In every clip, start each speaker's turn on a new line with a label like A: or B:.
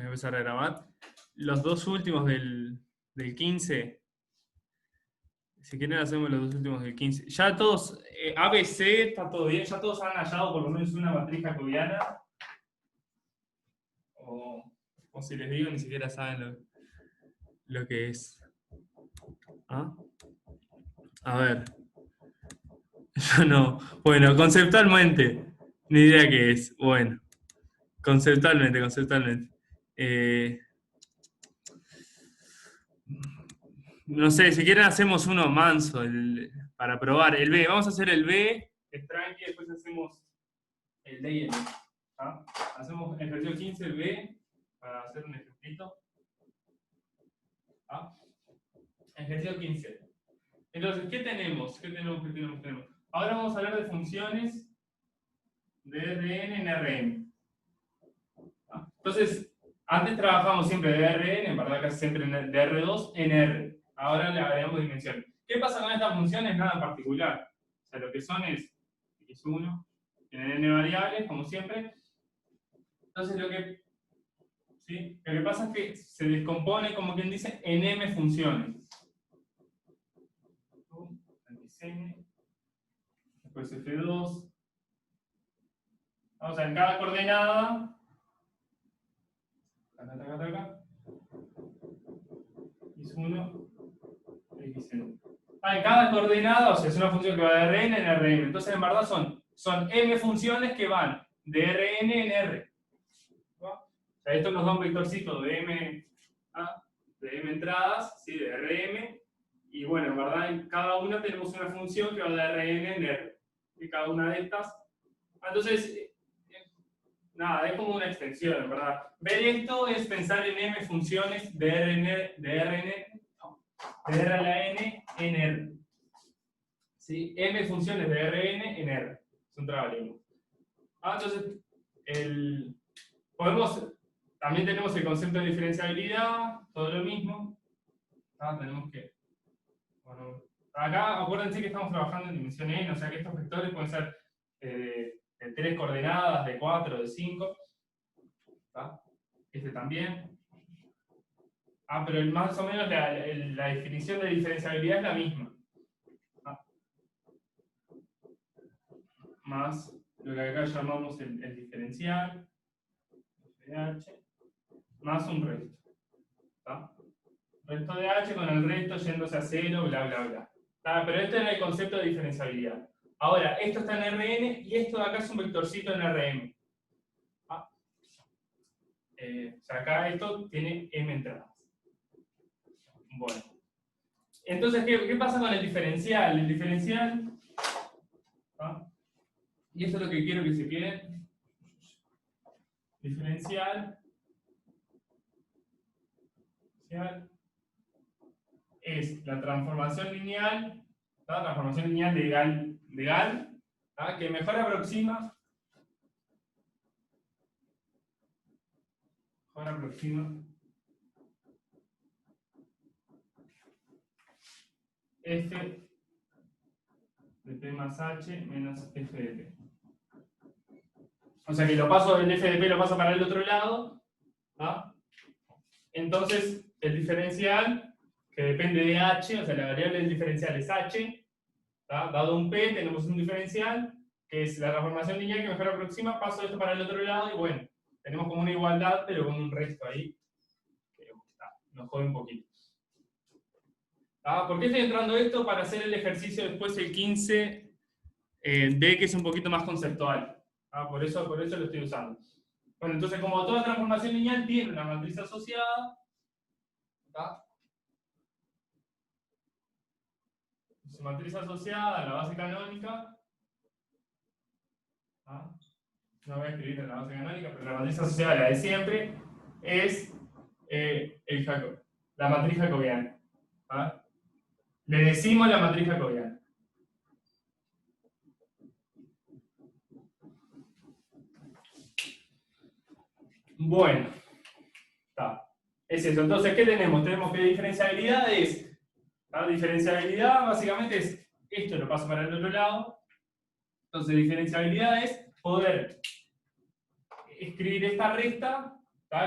A: Voy a empezar a grabar. Los dos últimos del 15. Si quieren hacemos los dos últimos del 15. Ya todos, ABC está todo bien, ya todos han hallado por lo menos una matriz jacobiana. O si les digo, ni siquiera saben lo que es. ¿Ah? A ver. Yo no. Bueno, conceptualmente. Ni idea qué es. Bueno. Conceptualmente. No sé, si quieren hacemos uno manso para probar. El B. Vamos a hacer el B. Es tranqui, después hacemos el D y el E. ¿Ah? Hacemos el ejercicio 15, el B, para hacer un ejemplito. ¿Ah? Ejercicio 15. Entonces, ¿qué tenemos? ¿Qué tenemos? Ahora vamos a hablar de funciones de Rn en Rm. ¿Ah? Entonces, antes trabajamos siempre de Rn, en verdad casi siempre de R2 en R. Ahora le agregamos dimensión. ¿Qué pasa con estas funciones? Nada en particular. O sea, lo que son es x1, tienen n variables, como siempre. Entonces, lo que pasa es que se descompone, como quien dice, en m funciones. N, después F2. Vamos a ver, en cada coordenada. Acá. X1, Xn. En cada coordenada, o sea, es una función que va de Rn en Rm. Entonces, en verdad son m funciones que van de Rn en R. ¿No? O sea, esto nos da un vectorcito de m entradas, ¿sí? De Rm. Y bueno, en verdad, en cada una tenemos una función que va de Rn en R. Y cada una de estas. Entonces, nada, es como una extensión, ¿verdad? Ver esto es pensar en m funciones de R a la n en R. ¿Sí? M funciones de Rn en R. Es un trabalenguas. Entonces, también tenemos el concepto de diferenciabilidad, todo lo mismo. Tenemos que, bueno, acá acuérdense que estamos trabajando en dimensión n, o sea que estos vectores pueden ser de 3 coordenadas, de 4, de 5. Este también. Pero más o menos la definición de diferenciabilidad es la misma. Más lo que acá llamamos el diferencial, h, más un resto. Resto de h con el resto yéndose a 0, bla, bla, bla. Pero este es el concepto de diferenciabilidad. Ahora, esto está en Rn y esto de acá es un vectorcito en Rm. O sea, acá esto tiene m entradas. Bueno. Entonces, ¿qué pasa con el diferencial? El diferencial, y eso es lo que quiero que se quede. Diferencial es la transformación lineal, legal, que mejor aproxima f de p más h menos f de p. O sea que el f de p lo paso para el otro lado. Entonces, el diferencial, que depende de h, o sea, la variable del diferencial es h, dado un p, tenemos un diferencial, que es la transformación lineal que mejor aproxima, paso esto para el otro lado, y bueno, tenemos como una igualdad, pero con un resto ahí, que nos jode un poquito. ¿Por qué estoy entrando esto? Para hacer el ejercicio después, el 15, D, que es un poquito más conceptual. Por eso lo estoy usando. Bueno, entonces, como toda transformación lineal tiene una matriz asociada, su matriz asociada a la base canónica, no voy a escribir en la base canónica, pero la matriz asociada, la de siempre, es la matriz jacobiana. Le decimos la matriz jacobiana. Bueno, es eso. Entonces, ¿qué tenemos? Tenemos que diferenciabilidad es. La diferenciabilidad básicamente es esto, lo paso para el otro lado. Entonces, diferenciabilidad es poder escribir esta recta,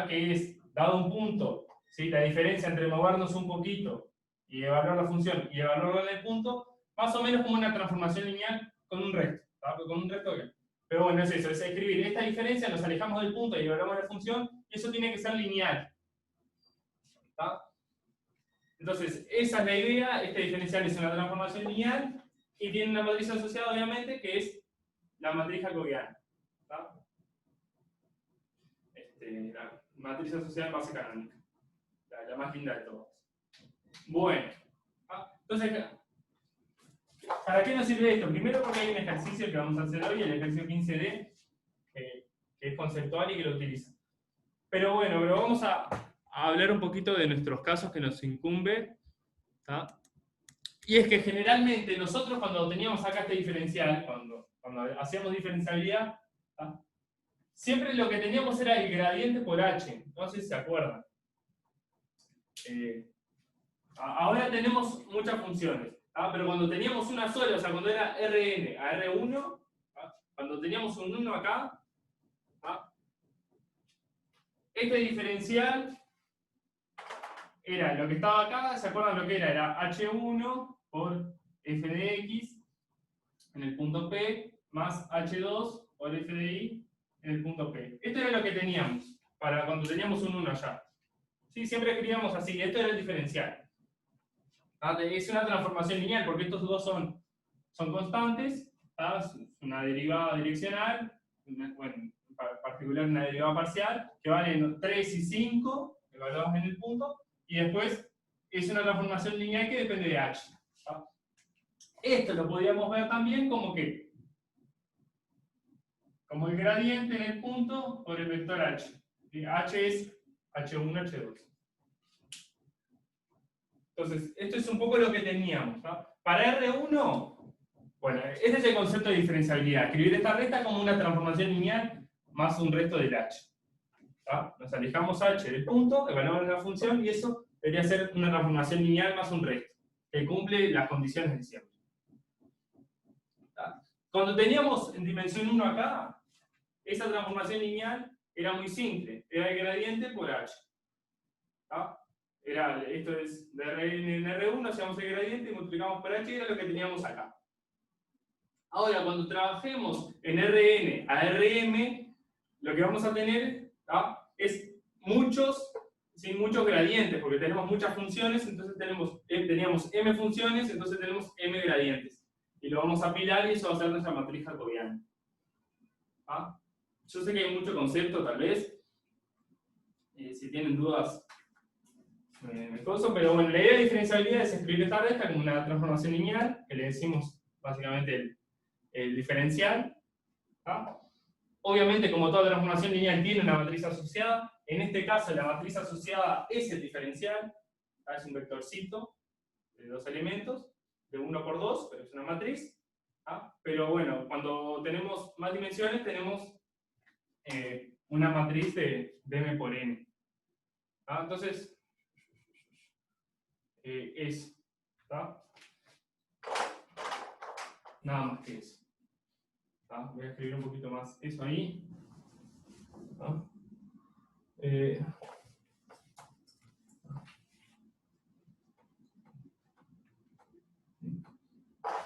A: que es dado un punto, ¿sí? La diferencia entre movernos un poquito y evaluar la función y evaluarlo en el punto, más o menos como una transformación lineal con un resto. Con un resto bien. Pero bueno, es eso, es escribir esta diferencia, nos alejamos del punto y evaluamos la función, y eso tiene que ser lineal. ¿Tá? Entonces, esa es la idea, este diferencial es una transformación lineal, y tiene una matriz asociada, obviamente, que es la matriz jacobiana. ¿Tá? La matriz asociada en base canónica. La más linda de todas. Bueno. Entonces, ¿para qué nos sirve esto? Primero porque hay un ejercicio que vamos a hacer hoy, el ejercicio 15D, que es conceptual y que lo utiliza. Pero bueno, vamos a hablar un poquito de nuestros casos que nos incumbe. ¿Tá? Y es que generalmente nosotros cuando teníamos acá este diferencial, cuando hacíamos diferenciabilidad, ¿tá? Siempre lo que teníamos era el gradiente por h. No sé si se acuerdan. Ahora tenemos muchas funciones. Pero cuando teníamos una sola, o sea, cuando era Rn a R1, cuando teníamos un 1 acá, este diferencial era lo que estaba acá, ¿se acuerdan lo que era? Era h1 por f de x en el punto P más h2 por f de y en el punto P. Esto era lo que teníamos para cuando teníamos un 1 allá. Sí, siempre escribíamos así, esto era el diferencial. Es una transformación lineal porque estos dos son constantes, una derivada direccional, bueno, en particular una derivada parcial, que valen 3 y 5, evaluados en el punto, y después es una transformación lineal que depende de h. ¿Tá? Esto lo podríamos ver también como que, como el gradiente en el punto por el vector h. H es h1, h2. Entonces, esto es un poco lo que teníamos. ¿No? Para R1, bueno, este es el concepto de diferenciabilidad. Escribir esta recta como una transformación lineal más un resto del h. ¿Tá? Nos alejamos h del punto, evaluamos la función, y eso debería ser una transformación lineal más un resto, que cumple las condiciones de siempre. ¿Tá? Cuando teníamos en dimensión 1 acá, esa transformación lineal era muy simple, era el gradiente por h. ¿Tá? Esto es de Rn en R1, hacíamos el gradiente y multiplicamos por h, y era lo que teníamos acá. Ahora, cuando trabajemos en Rn a Rm, lo que vamos a tener es muchos gradientes, porque tenemos muchas funciones, entonces teníamos m funciones, entonces tenemos m gradientes. Y lo vamos a apilar y eso va a ser nuestra matriz jacobiana. Yo sé que hay mucho concepto, tal vez. Si tienen dudas, pero bueno, la idea de diferenciabilidad es escribir esta recta como una transformación lineal, que le decimos básicamente el diferencial. Obviamente, como toda transformación lineal tiene una matriz asociada, en este caso la matriz asociada es el diferencial, es un vectorcito de dos elementos, de 1 por 2, pero es una matriz. Pero bueno, cuando tenemos más dimensiones tenemos una matriz de m por n. Entonces, eso. Nada más que eso. Voy a escribir un poquito más eso ahí.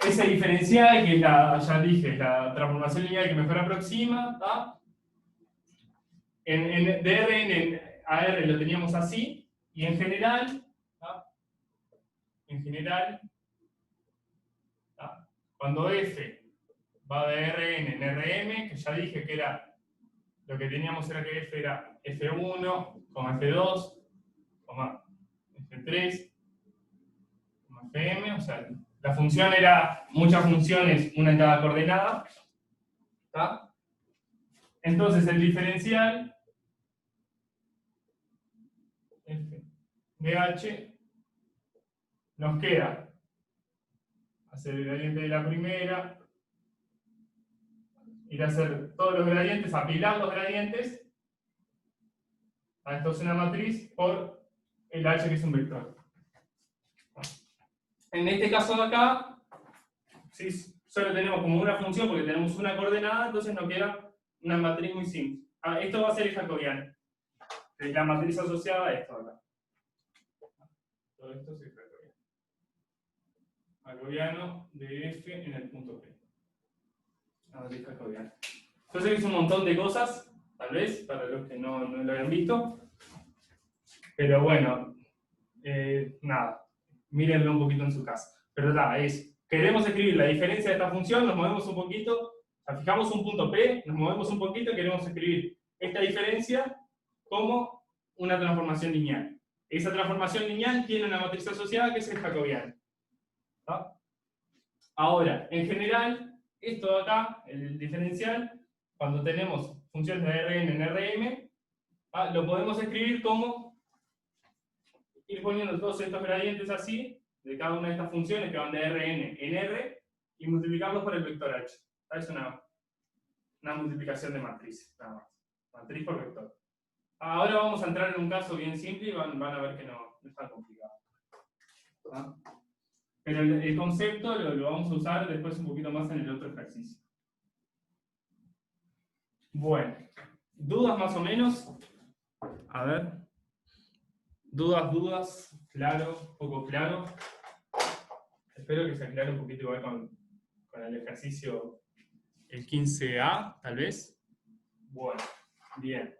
A: Ese diferencial, que es ya dije, es la transformación lineal que mejor aproxima. De Rn a R lo teníamos así, y en general, cuando f va de Rn en Rm, que ya dije que era, lo que teníamos era que f era f1, f2, f3, fm, o sea, la función era muchas funciones, una en cada coordenada. Entonces el diferencial f de h nos queda hacer el gradiente de la primera, ir a hacer todos los gradientes, apilar los gradientes. Esto es una matriz por el h, que es un vector. En este caso de acá, ¿sí? Solo tenemos como una función porque tenemos una coordenada, entonces nos queda una matriz muy simple. Esto va a ser el jacobiano. que es la matriz asociada a esto acá. Todo esto es jacobiano. Jacobiano de F en el punto P. La matriz jacobiana. Entonces es un montón de cosas, tal vez, para los que no lo hayan visto. Pero bueno, nada, mírenlo un poquito en su casa. Pero nada, queremos escribir la diferencia de esta función, nos movemos un poquito, fijamos un punto P, nos movemos un poquito y queremos escribir esta diferencia como una transformación lineal. Esa transformación lineal tiene una matriz asociada que es el jacobiano. ¿Tá? Ahora, en general, esto de acá, el diferencial, cuando tenemos funciones de Rn en Rm, lo podemos escribir como ir poniendo todos estos gradientes así, de cada una de estas funciones que van de Rn en R, y multiplicarlos por el vector h. Es una multiplicación de matriz, nada más. Matriz por vector. Ahora vamos a entrar en un caso bien simple y van a ver que no es tan complicado. ¿Ah? Pero el concepto lo vamos a usar después un poquito más en el otro ejercicio. Bueno, ¿dudas más o menos? A ver. ¿Dudas? ¿Claro? ¿Poco claro? Espero que se aclare un poquito igual con el ejercicio, el 15A, tal vez. Bueno, bien.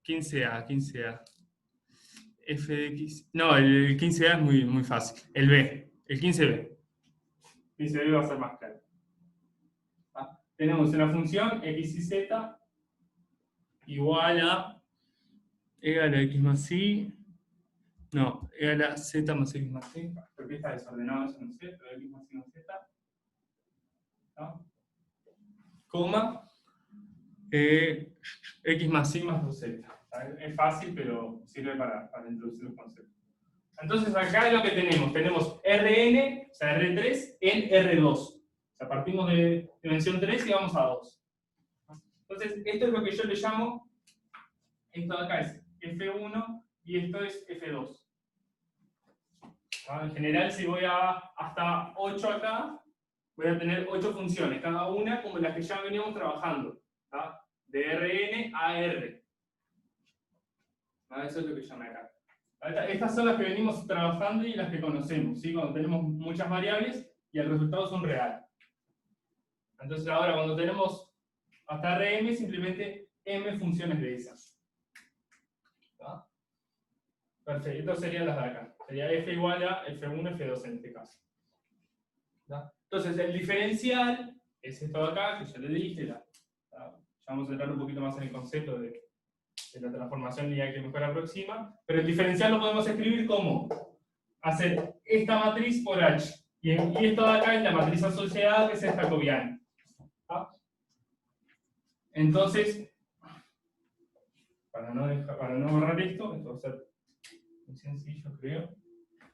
A: 15A. F de X. No, el 15A es muy fácil. El B, el 15B. 15B va a ser más claro. Tenemos una función x y z igual a x más y. No, igual a z más x más y. Porque está desordenado, eso no sé, pero x más y más z. ¿No? Coma. X más y más 2z. Es fácil, pero sirve para introducir los conceptos. Entonces acá es lo que tenemos. Tenemos Rn, o sea, R3 en R2. O sea, partimos de dimensión 3 y vamos a 2. Entonces, esto es lo que yo le llamo, esto de acá es F1 y esto es F2. En general, si voy hasta 8 acá, voy a tener 8 funciones, cada una como las que ya veníamos trabajando. ¿Tá? De Rn a R. Eso es lo que llamé acá. Estas son las que venimos trabajando y las que conocemos, ¿sí? Cuando tenemos muchas variables y el resultado es un real. Entonces ahora cuando tenemos hasta Rm, simplemente m funciones de esas. ¿Tá? Perfecto, estas serían las de acá. Sería f igual a f1, f2 en este caso. ¿Tá? Entonces el diferencial es esto de acá, que ya le dije, ya vamos a entrar un poquito más en el concepto de la transformación lineal que mejor aproxima, pero el diferencial lo podemos escribir como hacer esta matriz por H, y esto de acá es la matriz asociada que es el jacobiano. ¿Ah? Entonces, para no borrar esto va a ser muy sencillo, creo.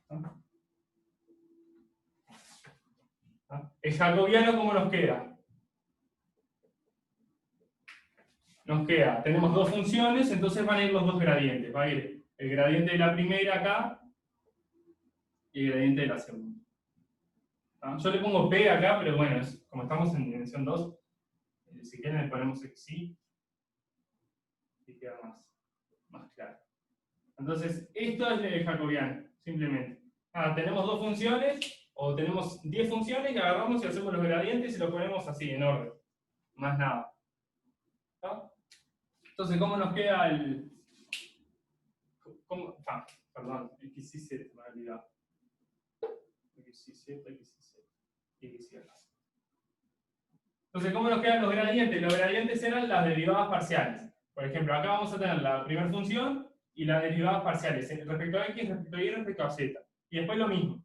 A: ¿Ah? ¿Ah? El jacobiano, ¿cómo nos queda? Nos queda, tenemos dos funciones, entonces van a ir los dos gradientes. Va a ir el gradiente de la primera acá y el gradiente de la segunda. ¿Ah? Yo le pongo P acá, pero bueno, como estamos en dimensión 2, si quieren le ponemos XY y queda más claro. Entonces, esto es el jacobiano, simplemente. Tenemos dos funciones, o tenemos 10 funciones, y agarramos y hacemos los gradientes y los ponemos así, en orden. Más nada. ¿Ah? Entonces, ¿cómo nos queda el...? Perdón, XY, me he olvidado. XY. Entonces, ¿cómo nos quedan los gradientes? Los gradientes eran las derivadas parciales. Por ejemplo, acá vamos a tener la primera función y las derivadas parciales respecto a x, respecto a y, respecto a z. Y después lo mismo.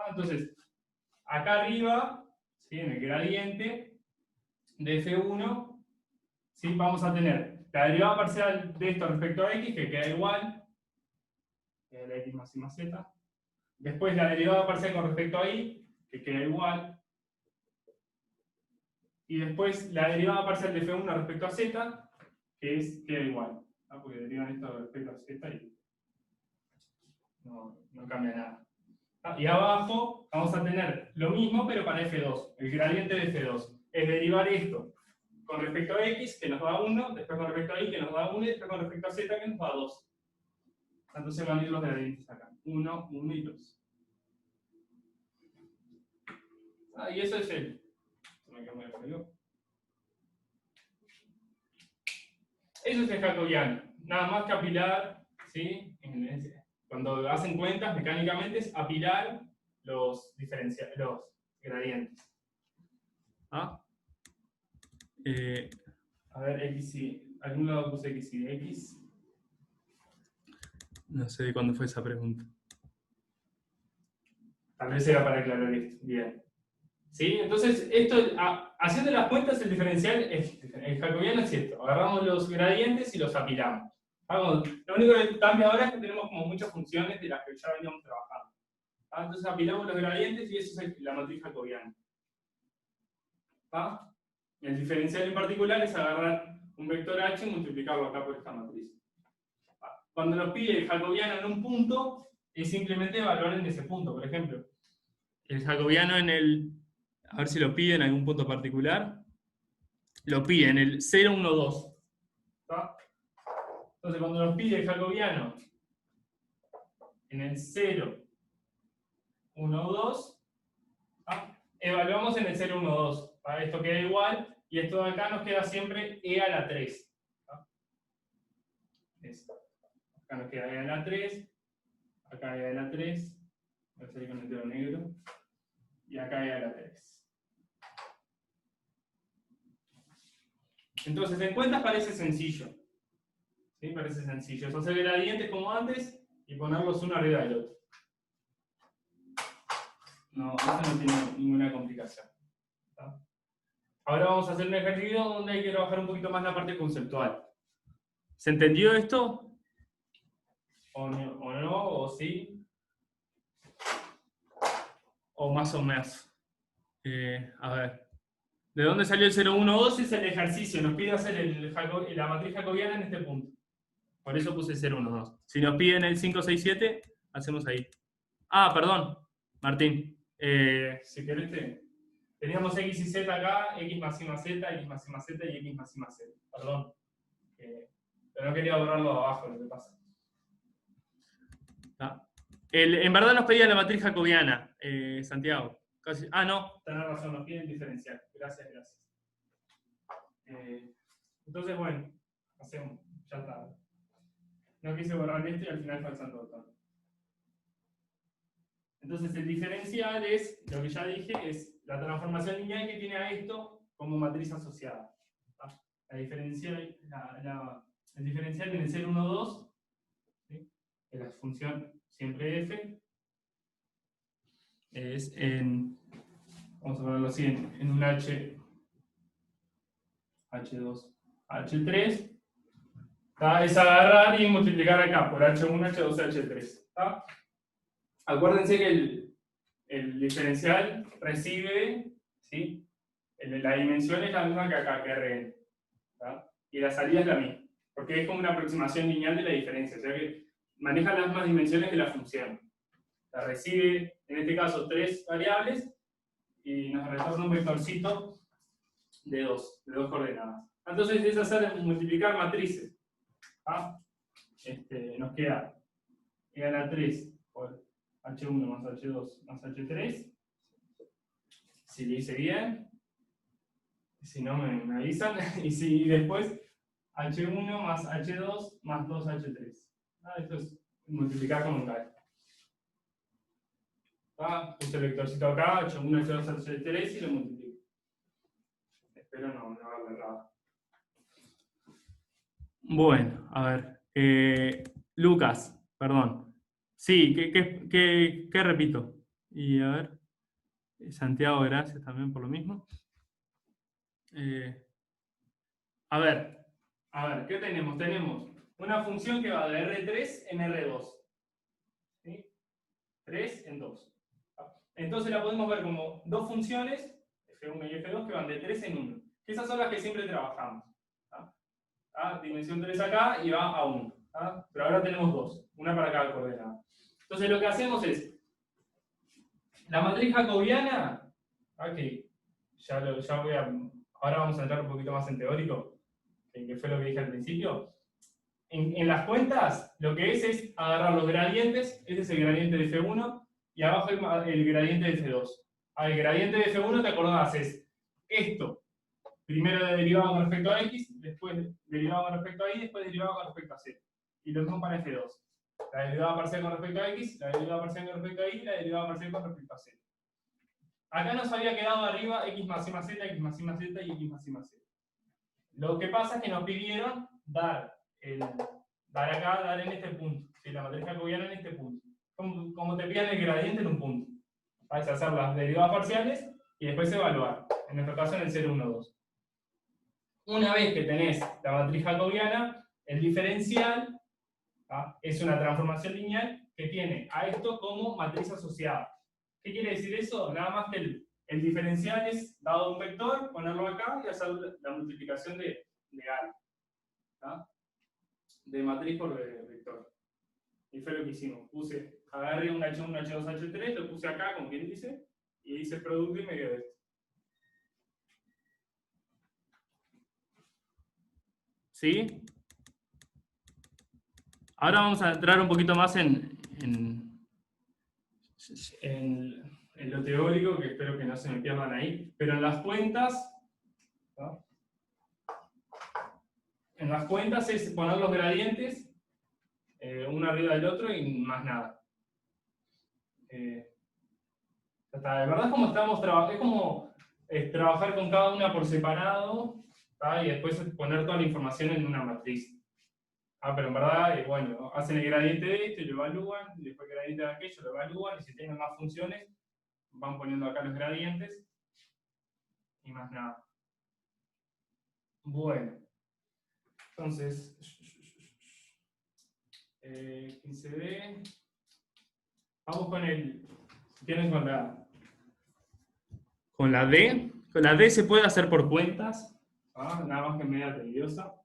A: Entonces, acá arriba, ¿sí? En el gradiente de f1, ¿sí? Vamos a tener la derivada parcial de esto respecto a x, que queda igual, que es la x más y más z. Después la derivada parcial con respecto a y, que queda igual. Y después la derivada parcial de f1 respecto a z, que queda igual. Porque derivan esto respecto a z y no cambia nada. Y abajo vamos a tener lo mismo, pero para f2. El gradiente de f2 es derivar esto con respecto a x, que nos da 1, después con respecto a y, que nos da 1, y después con respecto a z, que nos da 2. Entonces van a ir los gradientes acá. 1, 1 y 2. Y eso es el... Eso es el jacobiano. Nada más que apilar, ¿sí? Cuando hacen cuentas mecánicamente es apilar los gradientes. ¿Ah? A ver, x y... ¿Algún lado puse x y x? No sé de cuándo fue esa pregunta. Tal vez era para aclarar esto. Bien. ¿Sí? Entonces, esto, haciendo las cuentas, el diferencial, el jacobiano es esto. Agarramos los gradientes y los apilamos. Lo único que cambia ahora es que tenemos como muchas funciones de las que ya veníamos trabajando. Entonces apilamos los gradientes y eso es la matriz jacobiana. El diferencial en particular es agarrar un vector h y multiplicarlo acá por esta matriz. Cuando nos pide el jacobiano en un punto, es simplemente evaluar en ese punto. Por ejemplo, el jacobiano en el... A ver si lo pide en algún punto particular. Lo pide en el 0, 1, 2. Entonces, cuando nos pide el jacobiano en el 0, 1, 2, evaluamos en el 0, 1, 2. Esto queda igual, y esto de acá nos queda siempre e a la 3. Acá nos queda e a la 3, acá e a la 3, voy a salir con el dedo negro, y acá e a la 3. Entonces, en cuentas parece sencillo. ¿Sí? Parece sencillo. Es hacer gradientes como antes y ponerlos uno arriba del otro. No, eso no tiene ninguna complicación. ¿Está? Ahora vamos a hacer un ejercicio donde hay que trabajar un poquito más la parte conceptual. ¿Se entendió esto? ¿O no? ¿O sí? ¿O más o menos? A ver. ¿De dónde salió el 0, 1, 2? Es el ejercicio. Nos pide hacer la matriz jacobiana en este punto. Por eso puse 0, 1, 2. Si nos piden el 5, 6, 7, hacemos ahí. Perdón, Martín. Si querés, teníamos x y z acá, x más y más z, x más y más z y x más y más z. Perdón. Pero no quería borrarlo de abajo, lo que pasa. En verdad nos pedía la matriz jacobiana, Santiago. Casi, no, tenés razón, nos piden diferencial. Gracias. Entonces, bueno, hacemos, ya está. No quise borrar esto y al final fue el santo botón. Entonces, el diferencial es, lo que ya dije, es la transformación lineal que tiene a esto como matriz asociada. El diferencial en el 0, 1, 2, ¿sí? En la función siempre f, es en, vamos a ponerlo así, en un h2, h3, es agarrar y multiplicar acá por h1, h2, h3. ¿Está? Acuérdense que el diferencial recibe, ¿sí? La dimensión es la misma que acá, que Rn. ¿Está? Y la salida es la misma, porque es como una aproximación lineal de la diferencia, o sea que maneja las mismas dimensiones que la función. La recibe, en este caso, 3 variables y nos retorna un vectorcito de 2 coordenadas. Entonces es hacer multiplicar matrices. Nos queda e a la 3 por h1 más h2 más h3. Si lo hice bien, si no me avisan, y después h1 más h2 más 2h3. Esto es multiplicar con un tal. Puse el vectorcito acá, h1, h2, h3 y lo multiplico. Espero no haberlo errado. Bueno, a ver. Lucas, perdón. Sí, ¿qué repito? Y a ver. Santiago, gracias también por lo mismo. A ver, ¿qué tenemos? Tenemos una función que va de R3 en R2. ¿Sí? 3 en 2. Entonces la podemos ver como dos funciones, F1 y F2, que van de 3 en 1. Esas son las que siempre trabajamos. Dimensión 3 acá y va a 1. Pero ahora tenemos dos, una para cada coordenada. Entonces lo que hacemos es, la matriz jacobiana, aquí, ya voy a ahora vamos a entrar un poquito más en teórico, que fue lo que dije al principio. En las cuentas, lo que es agarrar los gradientes, este es el gradiente de F1, y abajo el gradiente de F2. El gradiente de F1, ¿te acordás? Es esto. Primero derivado con respecto a X, después derivado con respecto a Y, después derivado con respecto a Z. Y lo mismo para F2. La derivada parcial con respecto a X, la derivada parcial con respecto a Y, la derivada parcial con respecto a Z. Acá nos había quedado arriba X más Y más Z, X más Y más Z y X más Y más Z. Lo que pasa es que nos pidieron dar acá, dar en este punto. ¿Sí? La matriz jacobiana en este punto. Como te piden el gradiente en un punto. Vas a hacer las derivadas parciales y después evaluar. En nuestro caso en el 0, 1, 2. Una vez que tenés la matriz jacobiana, el diferencial es una transformación lineal que tiene a esto como matriz asociada. ¿Qué quiere decir eso? Nada más que el diferencial es dado un vector, ponerlo acá y hacer la multiplicación de A. De matriz por vector. Y fue lo que hicimos. Agarré un H1, H2, H3, lo puse acá, como quien dice, y hice el producto y me dio esto. ¿Sí? Ahora vamos a entrar un poquito más en lo teórico, que espero que no se me pierdan ahí. Pero en las cuentas, ¿no? En las cuentas es poner los gradientes uno arriba del otro y más nada. De verdad es como estamos trabajando, es como trabajar con cada una por separado, y después poner toda la información en una matriz. Pero en verdad, bueno, hacen el gradiente de esto y lo evalúan, y después el gradiente de aquello lo evalúan, y si tienen más funciones, van poniendo acá los gradientes, y más nada. Bueno, entonces, 15D, vamos con si tienen con la D. Con la D se puede hacer por cuentas, nada más que media tediosa.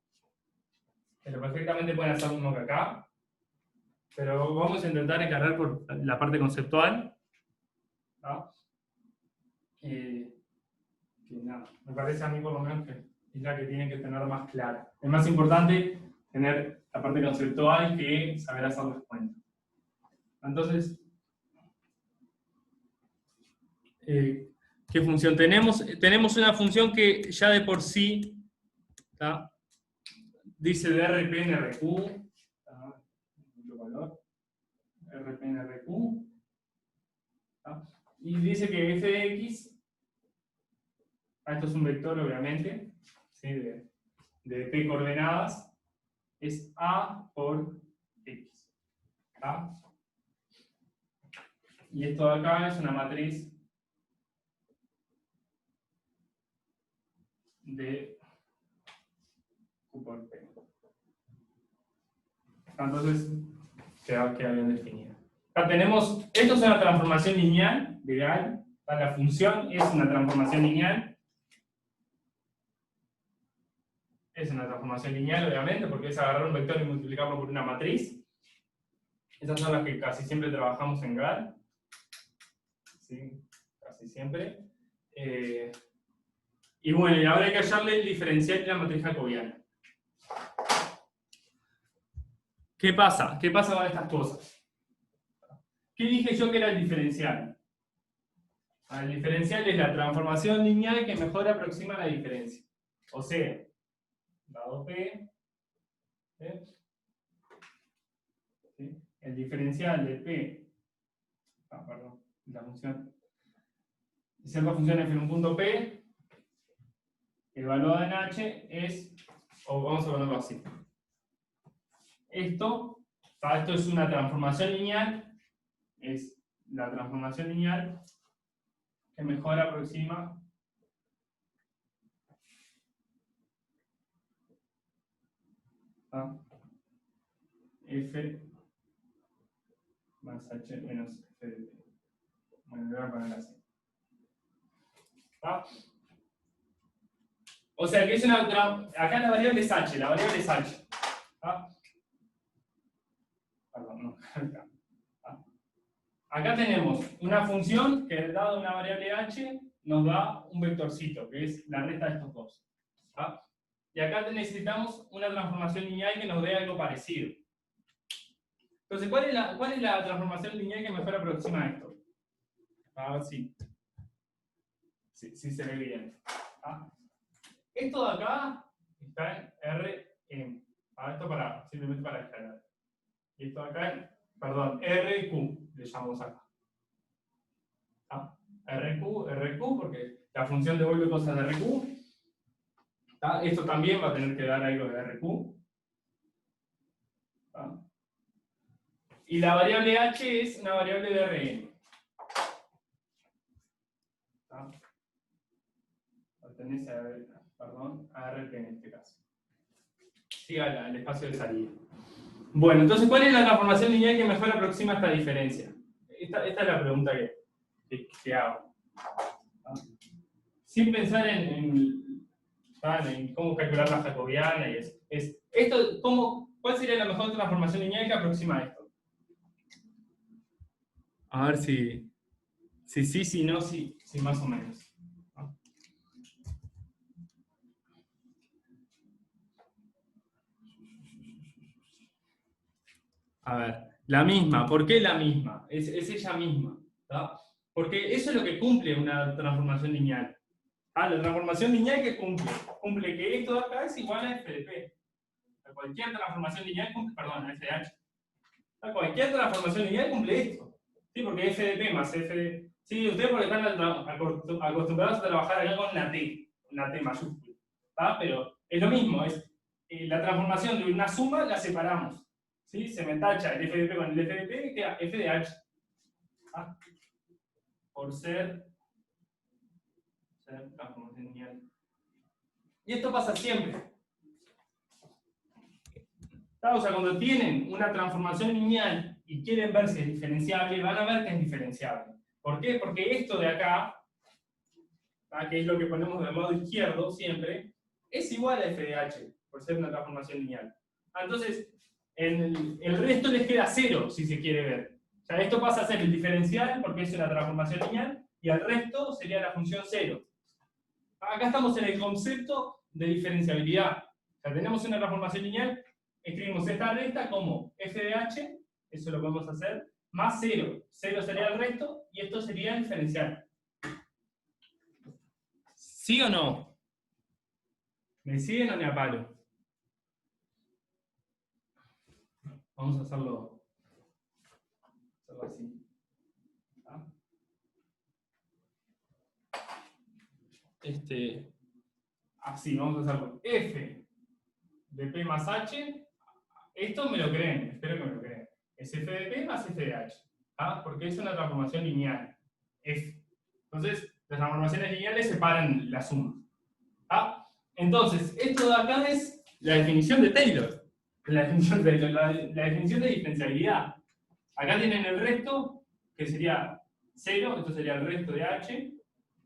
A: Pero perfectamente pueden hacer uno que acá. Pero vamos a intentar encargar por la parte conceptual. Que nada, me parece a mí por lo menos que es la que tienen que tener más clara. Es más importante tener la parte conceptual que saber hacer las cuentas. Entonces, ¿qué función tenemos? Tenemos una función que ya de por sí dice de RP en RQ, mucho valor, RP en RQ, y dice que f de x, esto es un vector obviamente, ¿sí? de p coordenadas, es a por x. Y esto de acá es una matriz de Q por P. Entonces, queda bien definido. Acá tenemos, esto es una transformación lineal, ideal. La función es una transformación lineal. Es una transformación lineal, obviamente, porque es agarrar un vector y multiplicarlo por una matriz. Esas son las que casi siempre trabajamos en GAL. ¿Sí? Casi siempre. Y bueno, y ahora hay que hallarle el diferencial de la matriz jacobiana. ¿Qué pasa? ¿Qué pasa con estas cosas? ¿Qué dije yo que era el diferencial? El diferencial es la transformación lineal que mejor aproxima la diferencia. O sea, dado P, ¿sí? El diferencial de P, perdón, la función, cierta función f en un punto P, evaluada en H es, o vamos a ponerlo así. Esto es una transformación lineal, es la transformación lineal que mejor aproxima F más H menos F de P. Bueno, lo voy a poner así. O sea que es una acá la variable es H, la variable es H. Perdón, no. Acá tenemos una función que dada una variable H nos da un vectorcito, que es la resta de estos dos. ¿Ah? Y acá necesitamos una transformación lineal que nos dé algo parecido. Entonces, ¿cuál es la transformación lineal que mejor aproxima a esto? A ver si se ve bien. ¿Ah? Esto de acá está en Rm. Esto simplemente para aclarar. Y esto de acá en, perdón, RQ, le llamamos acá. ¿Ah? RQ, porque la función devuelve cosas de RQ. ¿Ah? Esto también va a tener que dar algo de RQ. ¿Ah? Y la variable h es una variable de Rn. ¿Ah? Pertenece a RP en este caso. Sí, al espacio de salida. Bueno, entonces, ¿cuál es la transformación lineal que mejor aproxima esta diferencia? Esta es la pregunta que hago. ¿Ah? Sin pensar en cómo calcular la jacobiana y eso. ¿Cuál sería la mejor transformación lineal que aproxima a esto? A ver si no, si más o menos. A ver, la misma. ¿Por qué la misma? Es ella misma. ¿Tá? Porque eso es lo que cumple una transformación lineal. La transformación lineal que cumple que esto de acá es igual a FDP. Cualquier transformación lineal cumple, perdón, a FDH. Cualquier transformación lineal cumple esto. ¿Sí? Porque FDP más FD. Sí, ustedes porque están acostumbrados a trabajar acá con una T mayúscula. ¿Tá? Pero es lo mismo, es la transformación de una suma la separamos. ¿Sí? Se me tacha el FDP con el FDP y queda FDH. ¿Ah? Por ser transformación lineal. Y esto pasa siempre. O sea, cuando tienen una transformación lineal y quieren ver si es diferenciable, van a ver que es diferenciable. ¿Por qué? Porque esto de acá, que es lo que ponemos del lado izquierdo siempre, es igual a FDH, por ser una transformación lineal. Entonces, el resto les queda cero, si se quiere ver. O sea, esto pasa a ser el diferencial, porque es una transformación lineal, y el resto sería la función cero. Acá estamos en el concepto de diferenciabilidad. O sea, tenemos una transformación lineal, escribimos esta recta como f de h, eso lo podemos hacer, más 0. 0 sería el resto, y esto sería el diferencial. ¿Sí o no? ¿Me siguen o me aparo? Vamos a hacerlo así. Así, vamos a hacerlo. F de P más H, esto me lo creen, espero que me lo crean. Es F de P más F de H. Porque es una transformación lineal. F. Entonces, las transformaciones lineales separan la suma. Entonces, esto de acá es la definición de Taylor. La definición de diferenciabilidad. Acá tienen el resto, que sería 0, esto sería el resto de H.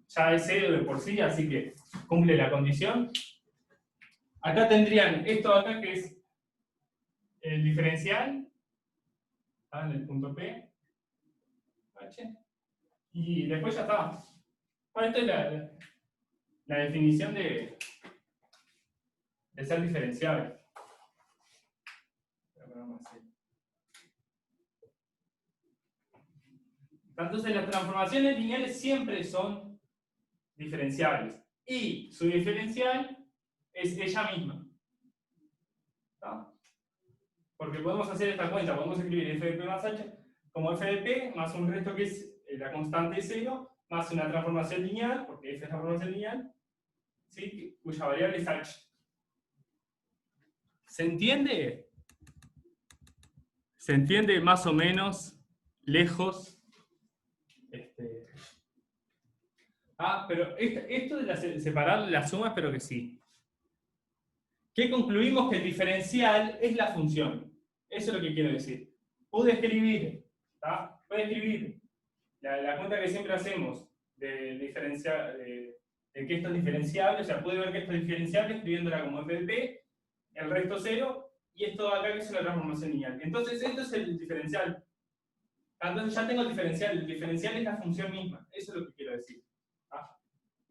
A: Ya es 0 de por sí, así que cumple la condición. Acá tendrían esto de acá que es el diferencial, en el punto P, H, y después ya está. Bueno, esta es la definición de ser diferenciable. Entonces las transformaciones lineales siempre son diferenciables. Y su diferencial es ella misma. ¿Está? Porque podemos hacer esta cuenta, podemos escribir f de p más h como f de p más un resto que es la constante 0, más una transformación lineal, porque f es transformación lineal, ¿sí? Cuya variable es h. ¿Se entiende? ¿Se entiende más o menos lejos? Pero esto de separar las sumas, pero que sí. ¿Qué concluimos? Que el diferencial es la función. Eso es lo que quiero decir. Pude escribir la cuenta que siempre hacemos de que esto es diferenciable, o sea, pude ver que esto es diferenciable escribiéndola como f de p, el resto 0, y esto de acá que es una transformación lineal. Entonces, esto es el diferencial. Entonces ya tengo el diferencial es la función misma. Eso es lo que quiero decir.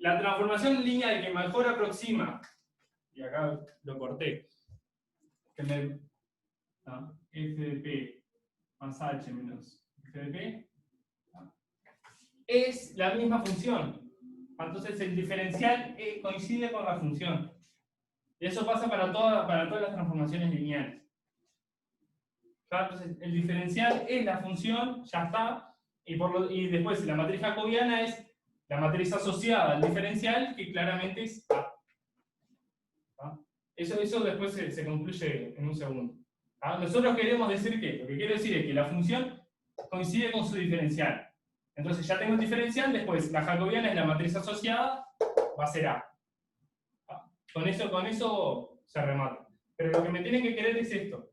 A: la transformación lineal que mejor aproxima, y acá lo corté, que me, ¿no? F de P más H menos F de P, ¿no? Es la misma función. Entonces el diferencial coincide con la función. Y eso pasa para todas las transformaciones lineales. Entonces el diferencial es la función, ya está, y después la matriz jacobiana es la matriz asociada al diferencial, que claramente es A. ¿Ah? Eso después se concluye en un segundo. ¿Ah? Nosotros queremos decir que, lo que quiero decir es que la función coincide con su diferencial. Entonces ya tengo un diferencial, después la jacobiana es la matriz asociada, va a ser A. ¿Ah? Con eso se remata. Pero lo que me tienen que querer es esto.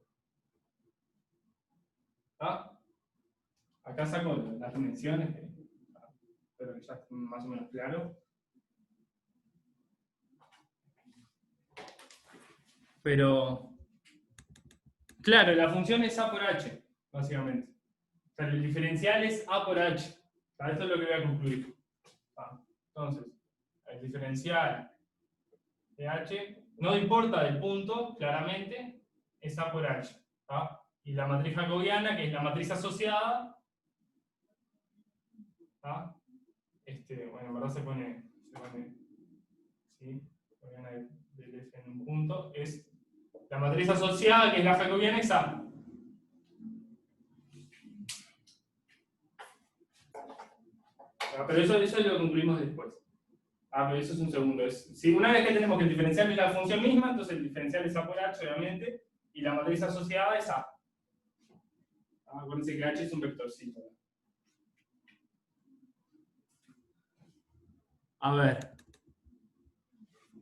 A: ¿Ah? Acá saco las dimensiones, espero que ya esté más o menos claro. Pero, claro, la función es A por H, básicamente. O sea, el diferencial es A por H. O sea, esto es lo que voy a concluir. Entonces, el diferencial de H, no importa del punto, claramente, es A por H. ¿Tá? Y la matriz jacobiana, que es la matriz asociada, ¿tá? Bueno, en verdad se pone ¿sí? Jacobiana del F en un punto, es la matriz asociada, que es la jacobiana, es A. Pero eso lo concluimos después. Pero eso es un segundo. Si una vez que tenemos que el diferencial es la función misma, entonces el diferencial es A por H, obviamente, y la matriz asociada es A. Acuérdense que H es un vectorcito. A ver.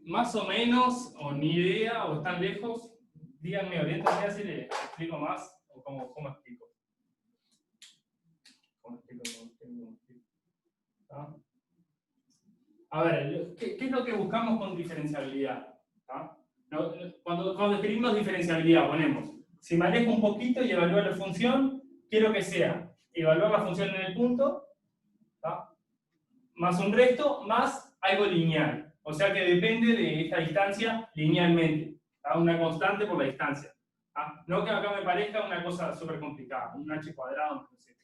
A: Más o menos, o ni idea, o están lejos, díganme, oriéntenme si les explico más, o cómo explico. ¿Cómo explico? ¿Ah? A ver, ¿qué es lo que buscamos con diferenciabilidad? ¿Ah? Cuando escribimos diferenciabilidad ponemos, si me alejo un poquito y evalúo la función, quiero que sea evaluar la función en el punto, ¿tá? Más un resto, más algo lineal. O sea que depende de esta distancia linealmente. ¿Tá? Una constante por la distancia. ¿Tá? No que acá me parezca una cosa súper complicada, un h cuadrado, no sé.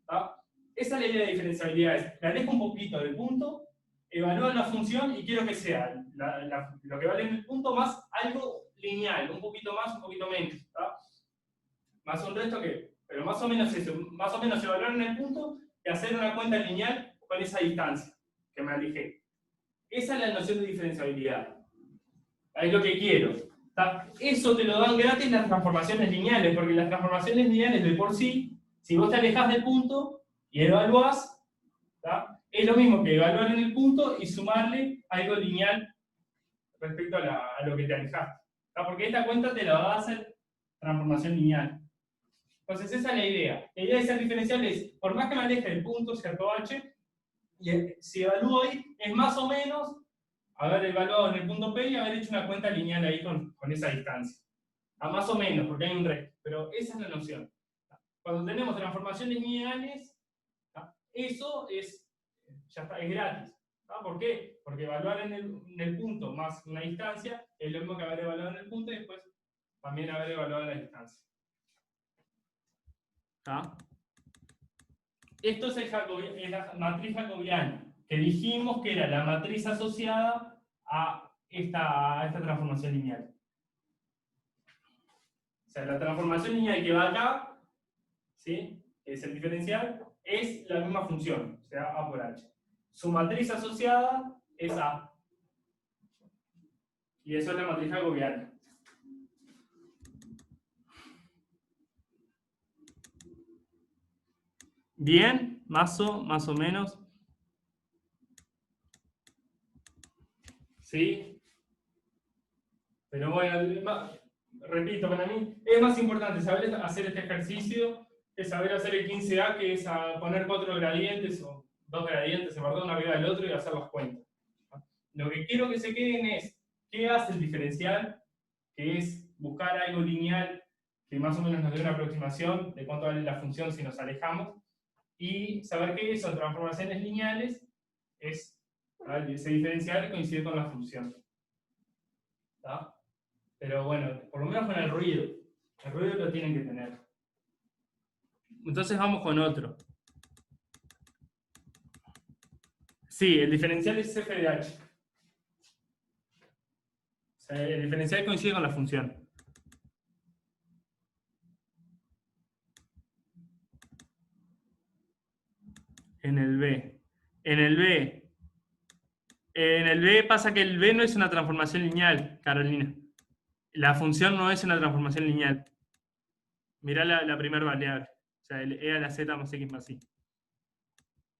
A: ¿Tá? Esa es la idea de diferenciabilidad, es, me alejo un poquito del punto, evalúo la función y quiero que sea lo que vale en el punto más algo lineal, un poquito más, un poquito menos. ¿Tá? Más un resto que, pero más o menos eso, más o menos evaluar en el punto y hacer una cuenta lineal con esa distancia que me alejé. Esa es la noción de diferenciabilidad. Es lo que quiero. ¿Tá? Eso te lo dan gratis las transformaciones lineales, porque las transformaciones lineales de por sí, si vos te alejas del punto y evaluás, ¿tá? Es lo mismo que evaluar en el punto y sumarle algo lineal respecto a lo que te alejaste. ¿Tá? Porque esta cuenta te la va a hacer transformación lineal. Entonces esa es la idea. La idea de ser diferencial es, por más que me aleje del punto, cierto h, y si evalúo ahí, es más o menos haber evaluado en el punto P y haber hecho una cuenta lineal ahí con esa distancia. Más o menos, porque hay un resto. Pero esa es la noción. Cuando tenemos transformaciones lineales, eso ya está, es gratis. ¿Por qué? Porque evaluar en el punto más una distancia es lo mismo que haber evaluado en el punto y después también haber evaluado la distancia. Esto es la matriz jacobiana, que dijimos que era la matriz asociada a esta transformación lineal. O sea, la transformación lineal que va acá, ¿sí? Que es el diferencial, es la misma función, o sea, A por H. Su matriz asociada es A. Y eso es la matriz jacobiana. Bien, más o menos. ¿Sí? Pero bueno, repito, para mí es más importante saber hacer este ejercicio que saber hacer el 15A, que es poner 4 gradientes o 2 gradientes, uno arriba del otro y hacer las cuentas. Lo que quiero que se queden es qué hace el diferencial, que es buscar algo lineal que más o menos nos dé una aproximación de cuánto vale la función si nos alejamos, y saber que son transformaciones lineales es ¿Vale? Ese diferencial coincide con la función. ¿Está? Pero bueno, por lo menos con el ruido. El ruido lo tienen que tener. Entonces vamos con otro. Sí, el diferencial es f de h. O sea, el diferencial coincide con la función. En el B. En el B pasa que el B no es una transformación lineal, Carolina. La función no es una transformación lineal. Mirá la primera variable. O sea, el e a la z más x más y.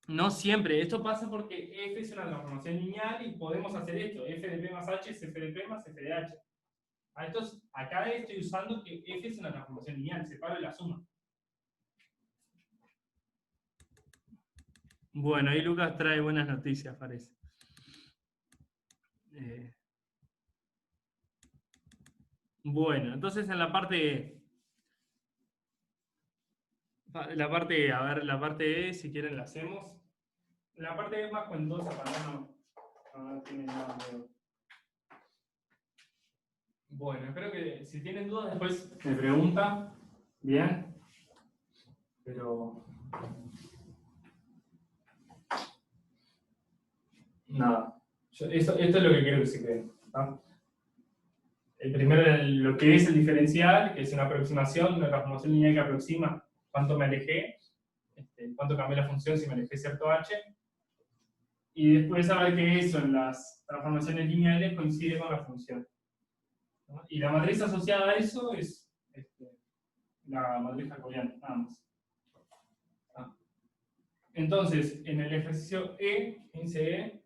A: No siempre. Esto pasa porque f es una transformación lineal y podemos hacer esto. F de p más h es f de p más f de h. Acá estoy usando que f es una transformación lineal. Separo la suma. Bueno, ahí Lucas trae buenas noticias, parece. Bueno, entonces en la parte a ver, la parte E, si quieren la hacemos. La parte E es más cuentosa, para no tiene nada de... Bueno, espero que si tienen dudas después me preguntan. Bien. Pero... nada. Esto es lo que quiero que se quede. ¿Ah? El primero, lo que es el diferencial, que es una aproximación, una transformación lineal que aproxima cuánto me alejé, cuánto cambié la función si me alejé cierto h. Y después saber que eso en las transformaciones lineales coincide con la función. ¿No? Y la matriz asociada a eso es la matriz jacobiana, nada más. ¿Ah? Entonces, en el ejercicio E, 15E,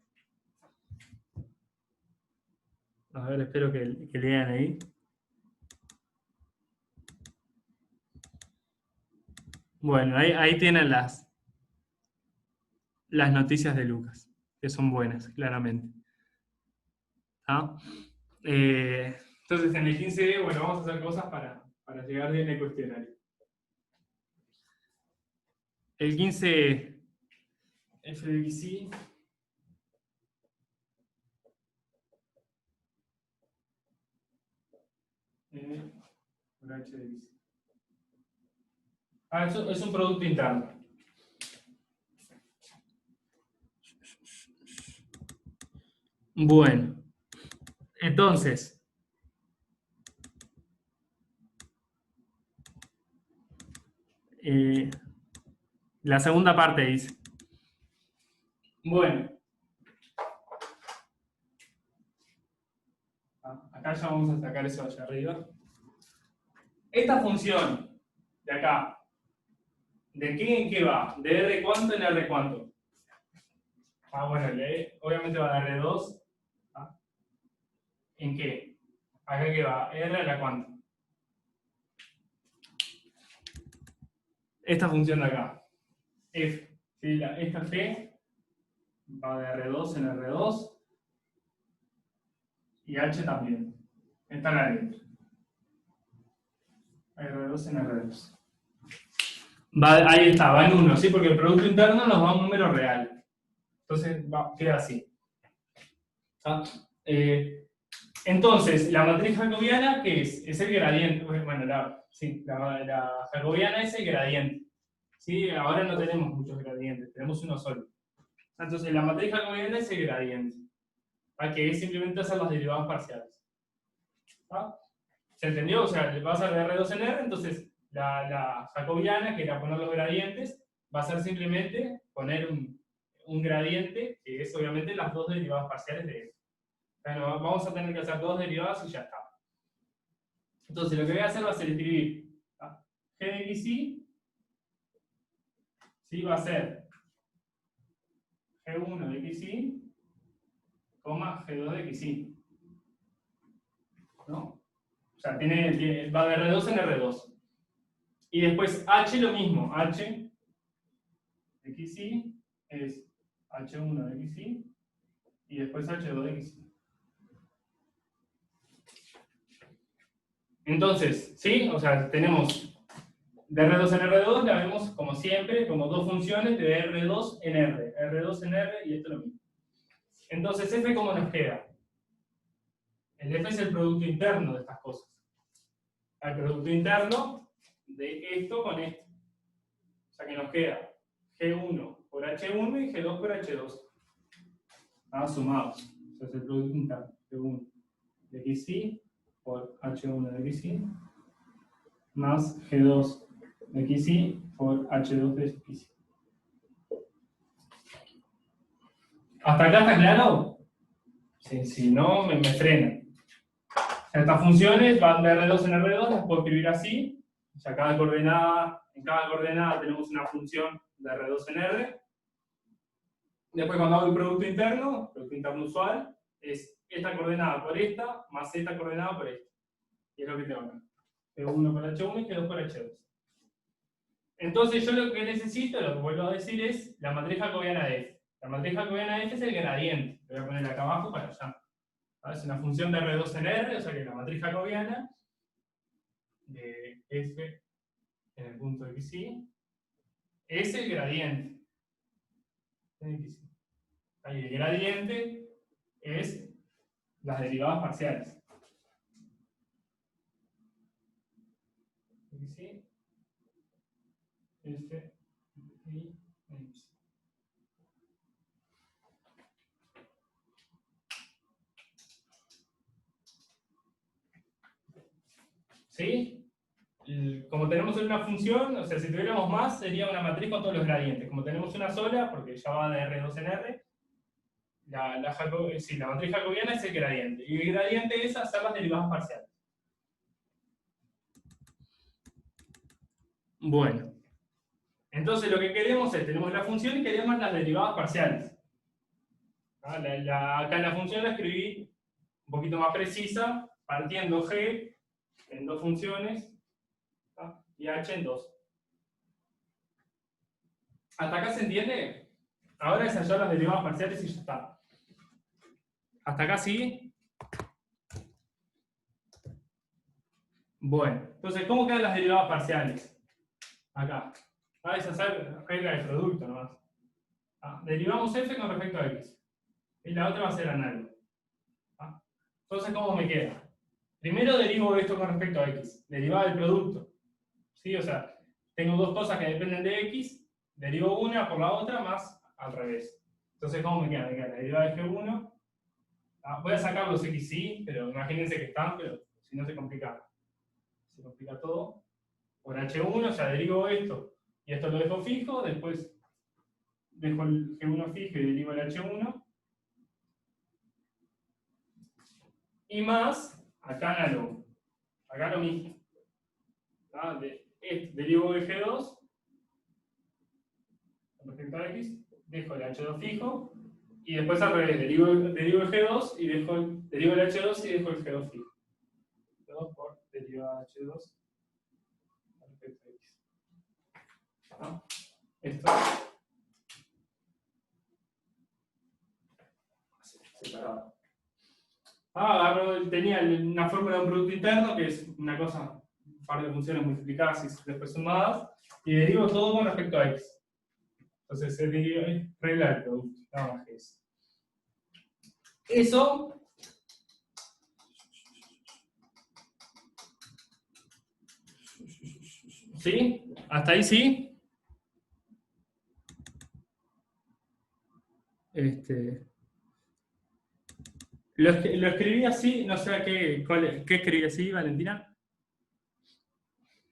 A: a ver, espero que lean ahí. Bueno, ahí tienen las noticias de Lucas, que son buenas, claramente. ¿Ah? Entonces, en el 15E, bueno, vamos a hacer cosas para llegar bien al cuestionario. El 15 f de xy por h de xy. Eso es un producto interno. Bueno, entonces, la segunda parte dice. Bueno. Acá ya vamos a sacar eso hacia arriba. Esta función de acá, ¿de qué en qué va? ¿De R cuánto en R cuánto? Bueno, obviamente va de R2. ¿Ah? ¿En qué? ¿Acá qué va? ¿R a la cuánto? Esta función de acá. F. ¿Sí? Esta F va de R2 en R2. Y H también. Está la dentro. R2 en R2. Ahí está, va en 1, ¿sí? Porque el producto interno nos da un número real. Entonces queda así. ¿Ah? Entonces, la matriz jacobiana, ¿qué es? Es el gradiente. Bueno, la jacobiana es el gradiente. ¿Sí? Ahora no tenemos muchos gradientes, tenemos uno solo. Entonces, la matriz jacobiana es el gradiente. ¿Ah? Que es simplemente hacer las derivadas parciales. ¿Ah? ¿Se entendió? O sea, va a ser de R2 en R, entonces la jacobiana, que era poner los gradientes, va a ser simplemente poner un gradiente, que es obviamente las dos derivadas parciales de eso. Bueno, vamos a tener que hacer dos derivadas y ya está. Entonces, lo que voy a hacer va a ser escribir g de xy, ¿sí? Va a ser g1 de xy, g2 de xy. ¿No? O sea, va de R2 en R2. Y después h lo mismo, h de xy es h1 de xy y después h2 de xy. Entonces, ¿sí? O sea, tenemos de R2 en R2, la vemos como siempre, como dos funciones de R2 en R. R2 en R y esto es lo mismo. Entonces, F, ¿cómo nos queda? El F es el producto interno de estas cosas. El producto interno de esto con esto. O sea que nos queda G1 por H1 y G2 por H2. Sumados. Ese es el producto interno. G1 de XY por H1 de XY más G2 de XY por H2 de XY. ¿Hasta acá está claro? Si no, me frena. Estas funciones van de R2 en R2, las puedo escribir así. O sea, en cada coordenada tenemos una función de R2 en R. Después, cuando hago el producto interno usual, es esta coordenada por esta, más esta coordenada por esta. Y es lo que tengo acá. G1 por H1 y G2 por H2. Entonces, yo lo que necesito, lo que vuelvo a decir, es la matriz jacobiana de F. La matriz jacobiana de F es el gradiente. Lo voy a poner acá abajo para allá. Es una función de R2 en R, o sea que la matriz jacobiana de F en el punto XY es el gradiente. Ahí el gradiente es las derivadas parciales. XY, F, y X. ¿Sí? Como tenemos una función, o sea, si tuviéramos más, sería una matriz con todos los gradientes. Como tenemos una sola, porque ya va de R2 en R, la matriz jacobiana es el gradiente. Y el gradiente es hacer las derivadas parciales. Bueno. Entonces lo que queremos es, tenemos la función y queremos las derivadas parciales. Acá en la función la escribí un poquito más precisa, partiendo G en dos funciones y H en dos. ¿Hasta acá se entiende? Ahora es hallar las derivadas parciales y ya está. ¿Hasta acá sí? Bueno, entonces, ¿cómo quedan las derivadas parciales? Acá. Es hacer regla de producto nomás. Derivamos F con respecto a X. Y la otra va a ser análogo. Entonces, ¿cómo me queda? Primero derivo esto con respecto a X. Derivada del producto. ¿Sí? O sea, tengo dos cosas que dependen de X. Derivo una por la otra más al revés. Entonces, ¿cómo me queda? Me queda la derivada de G1. Voy a sacar los XY, pero imagínense que están, pero si no se complica todo. Por H1, o sea, derivo esto. Y esto lo dejo fijo, después dejo el G1 fijo y derivo el H1. Y más, acá análogo. Acá lo mismo. Derivo el G2 con respecto a X, dejo el H2 fijo, y después al revés, derivo el G2 y derivo el H2 y dejo el G2 fijo. G2 por derivada de H2 con respecto a X. Esto separado. Tenía una fórmula de un producto interno, que es una cosa, un par de funciones multiplicadas y después sumadas, y derivo todo con respecto a X. Entonces es regla del producto, nada más que eso. Eso ¿sí? ¿Hasta ahí sí? Lo escribí así, no sé qué escribí así, Valentina.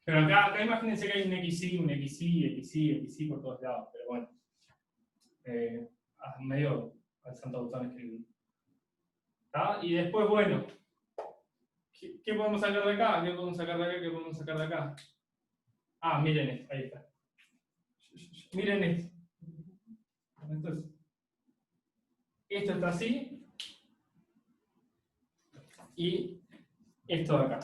A: Pero acá imagínense que hay un XY por todos lados, pero bueno. Medio al santo botón escribí. Y después, bueno, ¿qué podemos sacar de acá? ¿Qué podemos sacar de acá? ¿Qué podemos sacar de acá? Miren esto, ahí está. Miren esto. Entonces, esto está así. Y esto de acá.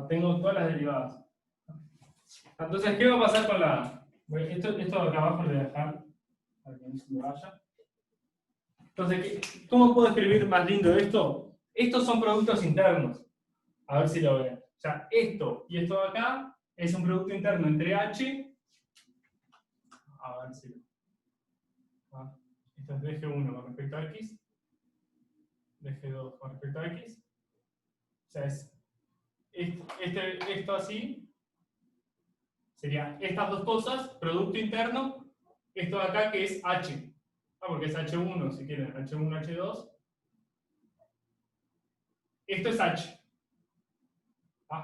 A: Tengo todas las derivadas. Entonces, ¿qué va a pasar con la...? Esto de acá abajo lo voy a dejar para que no se me vaya. Entonces, ¿cómo puedo escribir más lindo esto? Estos son productos internos. A ver si lo ven. O sea, esto y esto de acá es un producto interno entre H. A ver si... Esto es de G1 con respecto a X, de G2 con respecto a X. O sea, es esto así sería estas dos cosas, producto interno, esto de acá que es H. Porque es H1, si quieren, H1, H2. Esto es H.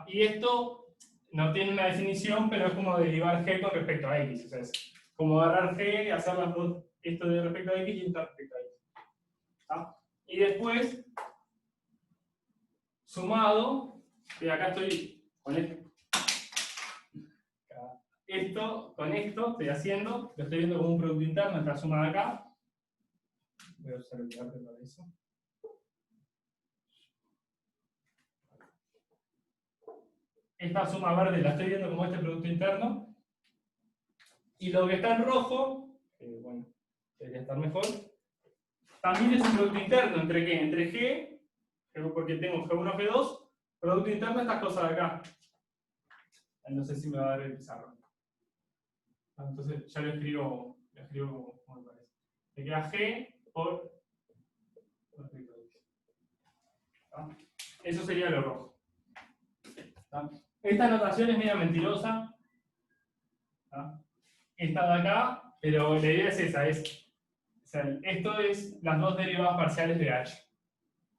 A: Y esto no tiene una definición, pero es como derivar G con respecto a X. O sea, es como agarrar G y hacer las dos, esto de respecto a X y esto respecto a X. Y después, sumado, y acá estoy con esto, con esto estoy haciendo, lo estoy viendo como un producto interno, esta suma de acá. Voy a usar el arte para eso. Esta suma verde la estoy viendo como este producto interno. Y lo que está en rojo, bueno, debería estar mejor, también es un producto interno. ¿Entre qué? Entre G, porque tengo G1, G2, producto interno estas cosas de acá. No sé si me va a dar el pizarrón. Entonces ya lo escribo como me parece. Me queda G por... Eso sería lo rojo. Esta notación es media mentirosa. Esta de acá, pero la idea es esa, o sea, esto es las dos derivadas parciales de H.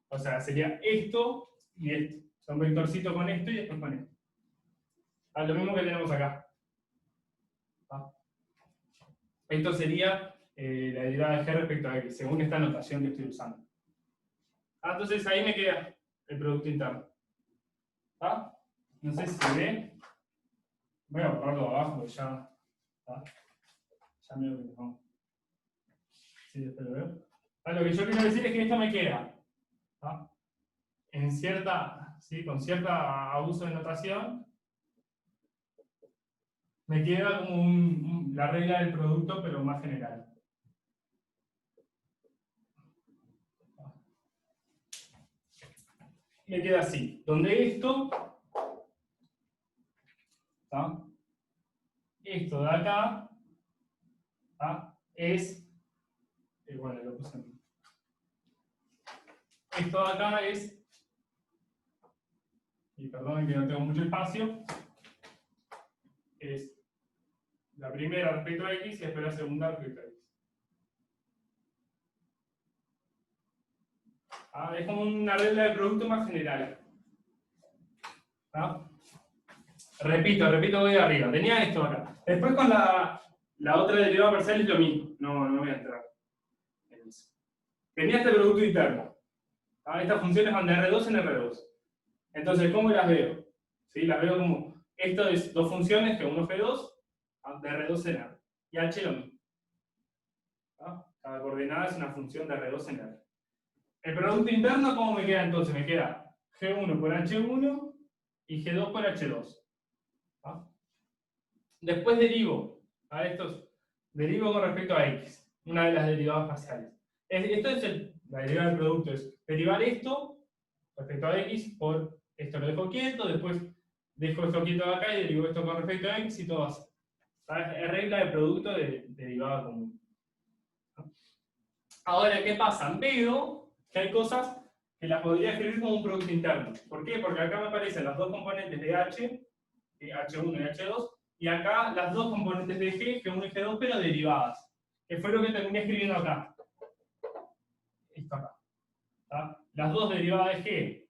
A: O sea, sería esto y esto. O sea, un vectorcito con esto y después con esto. Lo mismo que tenemos acá. Esto sería la derivada de G respecto a X, según esta notación que estoy usando. Entonces ahí me queda el producto interno. No sé si se ve. Voy a borrarlo abajo, porque ya me veo que no. Sí, después lo veo. Lo que yo quiero decir es que esto me queda en cierta, ¿sí? Con cierta abuso de notación, me queda como la regla del producto, pero más general. Me queda así, donde esto de acá es, bueno, lo puse en, esto de acá es, y perdonen que no tengo mucho espacio, es la primera respecto a X y después la segunda respecto a X. Es como una regla de producto más general. Repito, voy de arriba. Tenía esto acá. Después con la otra derivada parcial es lo mismo. No voy a entrar en eso. Tenía este producto interno. Estas funciones van de R2 en R2. Entonces, ¿cómo las veo? ¿Sí? Las veo como, esto es dos funciones, G1, G2, de R2 en R. Y H lo mismo. Cada coordenada es una función de R2 en R. El producto interno, ¿cómo me queda entonces? Me queda G1 por H1 y G2 por H2. Después derivo con respecto a X, una de las derivadas parciales. Esto es la derivada del producto, es derivar esto respecto a X por esto lo dejo quieto, después dejo esto quieto de acá y derivo esto con respecto a X y todo así. Es regla de producto de derivada común. Ahora, ¿qué pasa? Veo que hay cosas que las podría escribir como un producto interno. ¿Por qué? Porque acá me aparecen las dos componentes de H, H1 y H2, y acá las dos componentes de G, G1 y G2, pero derivadas. Que fue lo que terminé escribiendo acá. Esto acá. Las dos derivadas de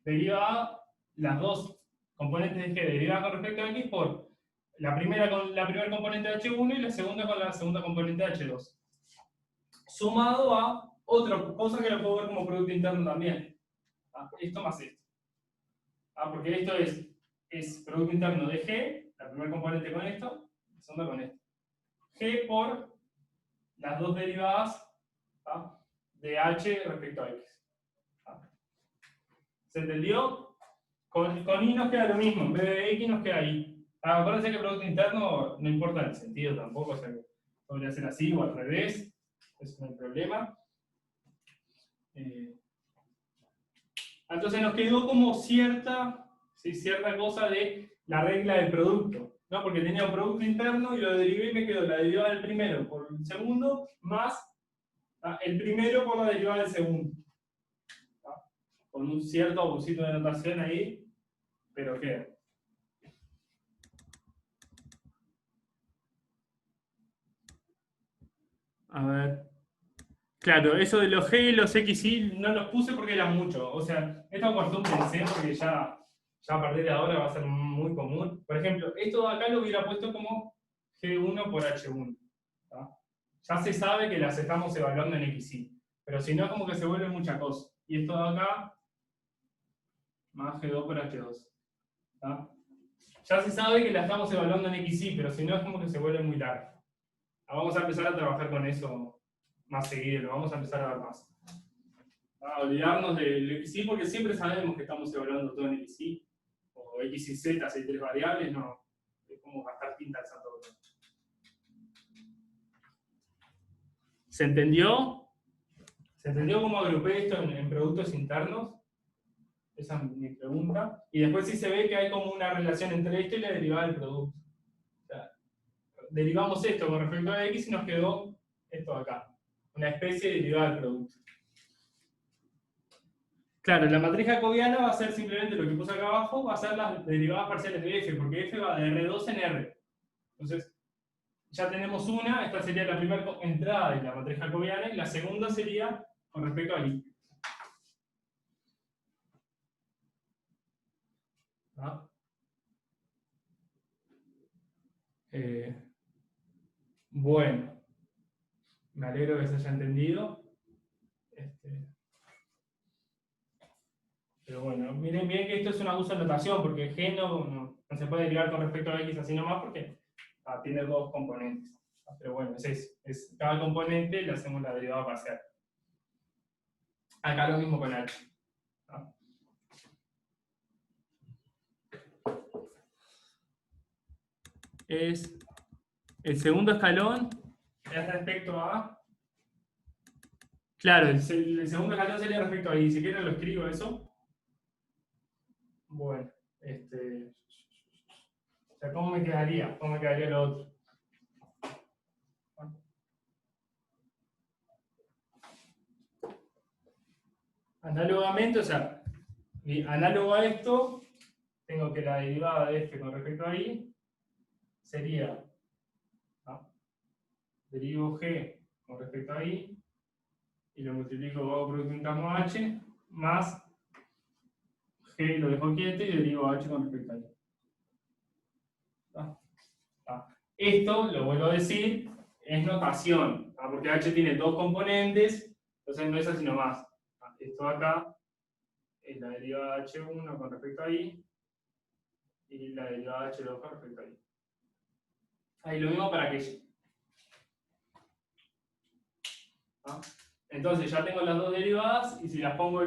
A: G, las dos componentes de G derivadas con respecto a X por la primera componente de H1 y la segunda con la segunda componente de H2. Sumado a otra cosa que lo puedo ver como producto interno también. Esto más esto. Porque esto es producto interno de G, la primera componente con esto, la segunda con esto. G por las dos derivadas de H respecto a X. ¿Se entendió? Con Y nos queda lo mismo, en vez de X nos queda Y. Acuérdense que el producto interno no importa el sentido tampoco, o sea, podría ser así o al revés, eso no hay problema. Entonces nos quedó como cierta cosa de la regla del producto. ¿no? Porque tenía un producto interno y lo derivé y me quedó la derivada del primero por el segundo más el primero por la derivada del segundo. ¿Tá? Con un cierto abusito de notación ahí, pero queda. A ver. Claro, eso de los G y los XY no los puse porque era mucho. O sea, esto acostúmbrense porque ya a partir de ahora va a ser muy común. Por ejemplo, esto de acá lo hubiera puesto como G1 por H1. ¿Tá? Ya se sabe que las estamos evaluando en XY. Pero si no, es como que se vuelve mucha cosa. Y esto de acá, más G2 por H2. ¿Tá? Ya se sabe que la estamos evaluando en XY, pero si no, es como que se vuelve muy largo. Vamos a empezar a trabajar con eso más seguido, lo vamos a empezar a ver más. A olvidarnos del XY, porque siempre sabemos que estamos evaluando todo en XY, o X y Z, si hay tres variables, no. Es como gastar tinta al santo botón. ¿Se entendió? ¿Se entendió cómo agrupé esto en productos internos? Esa es mi pregunta. Y después sí se ve que hay como una relación entre esto y la derivada del producto. O sea, derivamos esto con respecto a X y nos quedó esto acá. Una especie de derivada del producto. Claro, la matriz jacobiana va a ser simplemente lo que puse acá abajo, va a ser las derivadas parciales de f, porque f va de R2 en R. Entonces, ya tenemos una, esta sería la primera entrada de la matriz jacobiana, y la segunda sería con respecto a I. ¿Ah? Bueno, me alegro que se haya entendido. Pero bueno, miren bien que esto es un abuso de notación, porque G no se puede derivar con respecto a X así nomás, porque tiene dos componentes. Pero bueno, es eso. Cada componente le hacemos la derivada parcial. Acá lo mismo con H. ¿No? Es el segundo escalón es respecto a... Claro, el segundo escalón sería respecto a I. Si quieren lo escribo eso. Bueno, o sea, ¿cómo me quedaría? ¿Cómo me quedaría lo otro? Análogamente, o sea, análogo a esto, tengo que la derivada de f con respecto a I sería, ¿no? Derivo g con respecto a I y lo multiplico por producto interno h más g lo dejo quieto y derivo h con respecto a I. ¿Tá? ¿Tá? Esto, lo vuelvo a decir, es notación, ¿tá? Porque h tiene dos componentes, entonces no es así nomás. Esto acá es la derivada de h1 con respecto a I y la derivada de h2 con respecto a I. Ahí lo mismo para aquello. ¿No? Entonces ya tengo las dos derivadas y si las pongo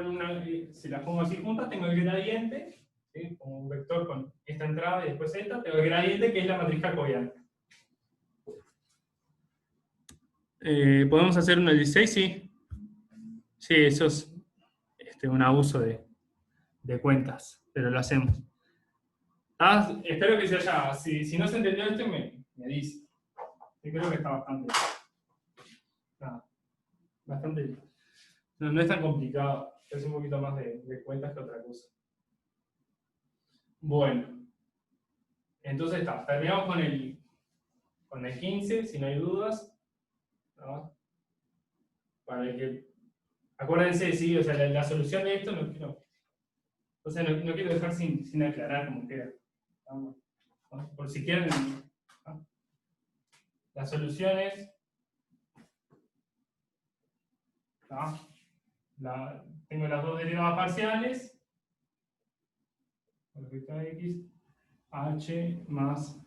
A: así juntas, tengo el gradiente, ¿sí? Como un vector con esta entrada y después esta, tengo el gradiente que es la matriz jacobiana. ¿Podemos hacer un 16? Sí. Sí, eso es un abuso de cuentas, pero lo hacemos. Espero que se haya... Si no se entendió esto, me dice. Yo creo que está bastante... bastante bien. No es tan complicado. Es un poquito más de cuentas que otra cosa. Bueno. Entonces terminamos con el 15, si no hay dudas. ¿No? Para que... Acuérdense, sí, o sea, la solución de esto no quiero... O sea, no quiero dejar sin aclarar cómo queda. ¿No? Por si quieren... ¿no? Las soluciones... ¿no? Tengo las dos derivadas parciales. Con respecto a x, h más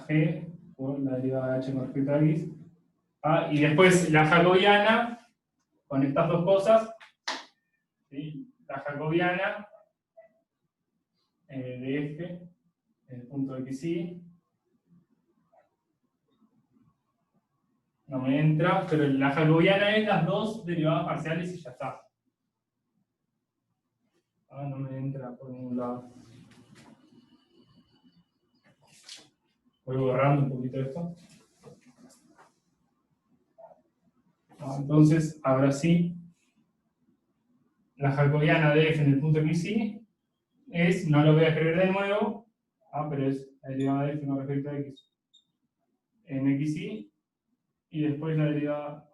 A: g por la derivada de h con respecto a x. Y después la jacobiana, con estas dos cosas, ¿sí? La jacobiana de f, el punto xy, no me entra, pero la jacobiana es las dos derivadas parciales y ya está. No me entra por ningún lado. Voy borrando un poquito esto. Entonces, ahora sí, la jacobiana de f en el punto xy es, no lo voy a escribir de nuevo, pero es la derivada de f con respecto a x en xy, y después la derivada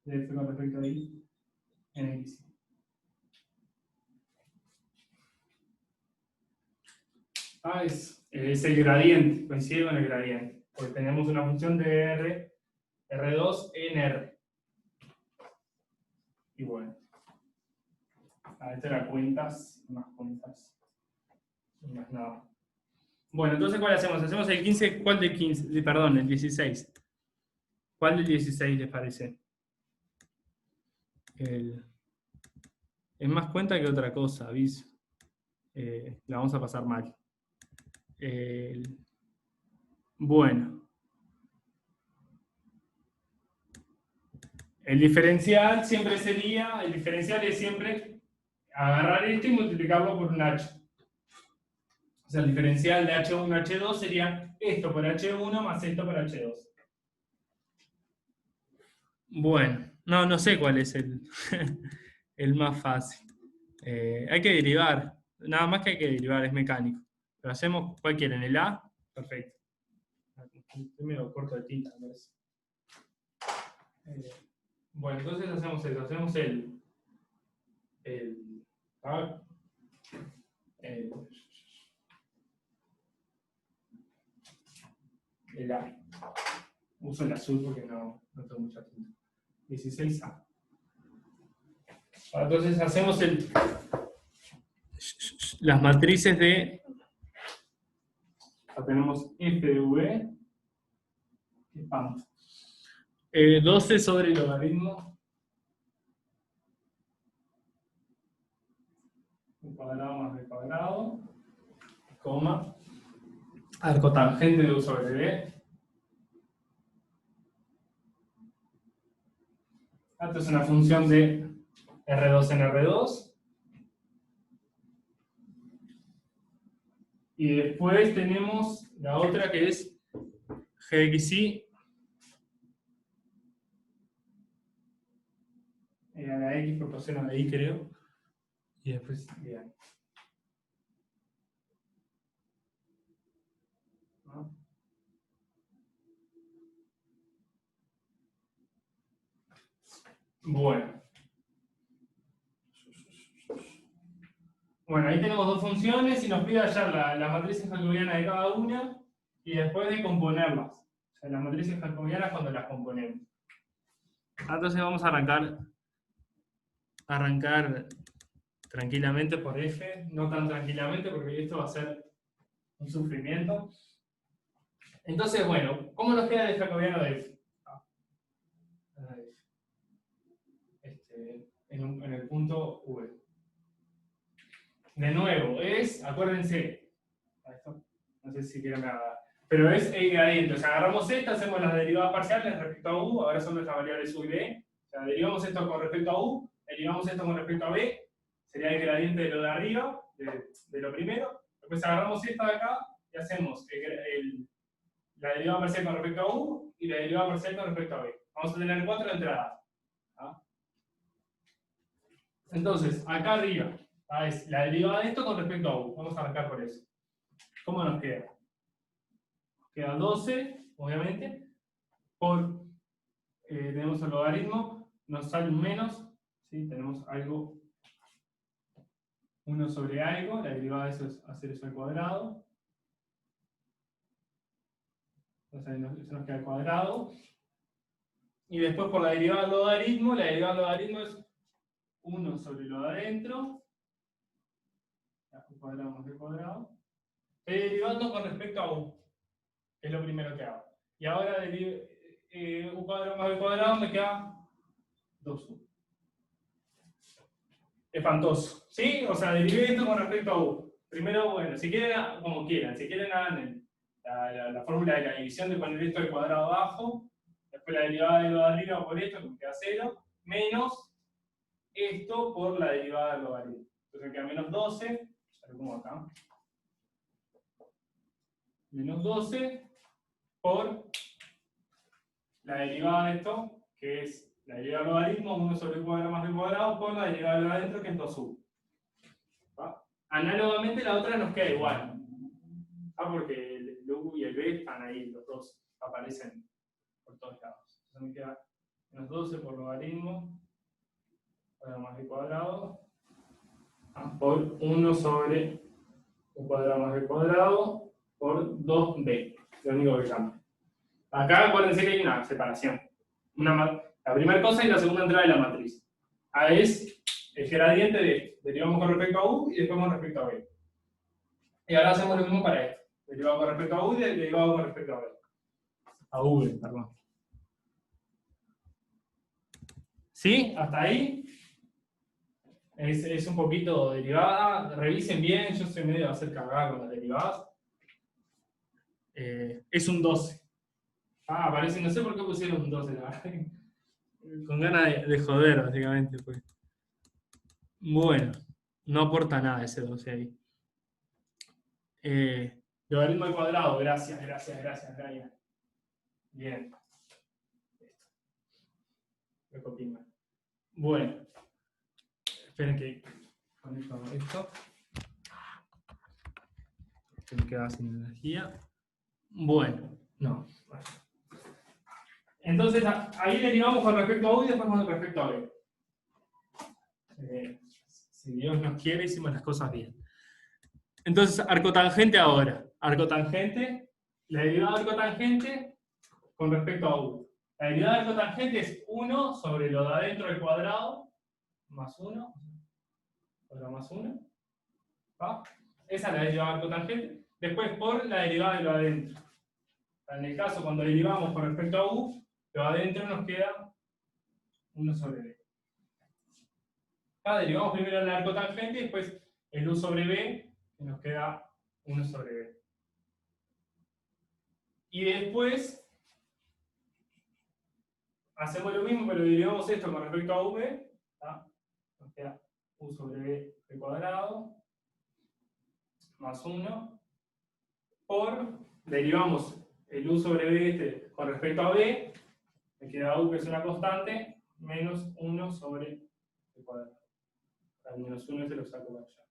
A: de f con respecto a y en xy. Es el gradiente, coincide con el gradiente, porque tenemos una función de R2 en R. Y bueno, esto era cuentas, más nada. Bueno, entonces, ¿cuál hacemos? Hacemos el 15, ¿cuál del 15? Perdón, el 16. ¿Cuál del 16 les parece? Es más cuenta que otra cosa, aviso. La vamos a pasar mal. Bueno. El diferencial es siempre agarrar esto y multiplicarlo por un H. O sea, el diferencial de H1 a H2 sería esto por H1 más esto por H2. Bueno, no sé cuál es el más fácil. Hay que derivar. Nada más que hay que derivar, es mecánico. Pero hacemos, ¿cuál quieren? ¿El A? Perfecto. Estoy medio corto de tinta, me parece. Bueno, entonces hacemos eso. Hacemos el A. Uso el azul porque no tengo mucha tinta. 16A. Entonces hacemos las matrices de... Tenemos f de v. ¿Qué espanto? 12 sobre el logaritmo. Un cuadrado más b cuadrado. Coma. Arco tangente de u sobre b. Esto es una función de R2 en R2. Y después tenemos la otra que es g de xy. La x proporciona a la y, creo. Y después, bien. ¿No? Bueno, ahí tenemos dos funciones y nos pide hallar las matrices jacobianas de cada una y después de componerlas. O sea, las matrices jacobianas cuando las componemos. Entonces vamos a arrancar tranquilamente por F, no tan tranquilamente porque esto va a ser un sufrimiento. Entonces, bueno, ¿cómo nos queda el jacobiano de F? En el punto V. De nuevo, acuérdense, no sé si quieren nada, pero es el gradiente. O sea, agarramos esto, hacemos las derivadas parciales respecto a U, ahora son nuestras variables U y B. O sea, derivamos esto con respecto a U, derivamos esto con respecto a B, sería el gradiente de lo de arriba, de lo primero. Después agarramos esta de acá y hacemos la derivada parcial con respecto a U y la derivada parcial con respecto a B. Vamos a tener 4 entradas. ¿Ah? Entonces, acá arriba es la derivada de esto con respecto a U. Vamos a arrancar por eso. ¿Cómo nos queda? Nos queda 12, obviamente, tenemos el logaritmo, nos sale un menos, ¿sí? Tenemos algo, 1 sobre algo, la derivada de eso es hacer eso al cuadrado. Entonces eso nos queda al cuadrado. Y después por la derivada del logaritmo es 1 sobre lo de adentro, u cuadrado más b cuadrado, derivando con respecto a u, que es lo primero que hago. Y ahora u cuadrado más b cuadrado me queda 2u. Espantoso, ¿sí? O sea, derivé esto con respecto a u. Primero, bueno, si quieren, como quieran, si quieren hagan la fórmula de la división de poner esto al cuadrado abajo, después la derivada de lo de arriba por esto, que me queda 0, menos esto por la derivada del logaritmo. Entonces me queda menos 12, ya lo pongo acá. Menos 12 por la derivada de esto, que es la derivada del logaritmo, 1 sobre u cuadrado más b cuadrado, por la derivada de adentro, que es 2u. Análogamente la otra nos queda igual, porque el u y el b están ahí, los dos aparecen por todos lados. Entonces me queda menos 12 por logaritmo cuadrado más b cuadrado por 1 sobre u cuadrado más b cuadrado por 2b, lo único que cambia. Acá acuérdense que hay una separación. La primera cosa y la segunda entrada de la matriz. A es el gradiente de derivamos con respecto a u y después con respecto a b. Y ahora hacemos lo mismo para esto. Derivado con respecto a u y derivado con respecto a b. A v, perdón. ¿Sí? ¿Hasta ahí? Es un poquito derivada. Revisen bien, yo soy medio de hacer cagada con las derivadas. Es un 12. Aparece, no sé por qué pusieron un 12, la verdad. Con ganas de joder, básicamente. Pues. Bueno, no aporta nada ese 12 ahí. Logaritmo al cuadrado, gracias, Brian. Bien. Lo copié mal. Bueno. Esperen que conecto esto. Se me queda sin energía. Bueno, no. Entonces, ahí derivamos con respecto a u y después con respecto a b. Si Dios nos quiere, hicimos las cosas bien. Entonces, arcotangente ahora. Arcotangente, la derivada de arcotangente con respecto a u. La derivada de arcotangente es 1 sobre lo de adentro al cuadrado, más 1, cuadrado más 1. ¿Va? Esa es la derivada de arcotangente. Después por la derivada de lo de adentro. En el caso, cuando derivamos con respecto a u, lo de adentro nos queda 1 sobre b. Derivamos primero en la arcotangente y después el u sobre b, que nos queda 1 sobre b. Y después hacemos lo mismo, pero derivamos esto con respecto a v, ¿tá? Nos queda u sobre b cuadrado más 1 por, derivamos el u sobre b con respecto a b, me queda u que es una constante, menos 1 sobre b cuadrado. Al menos 1 se lo saco para allá.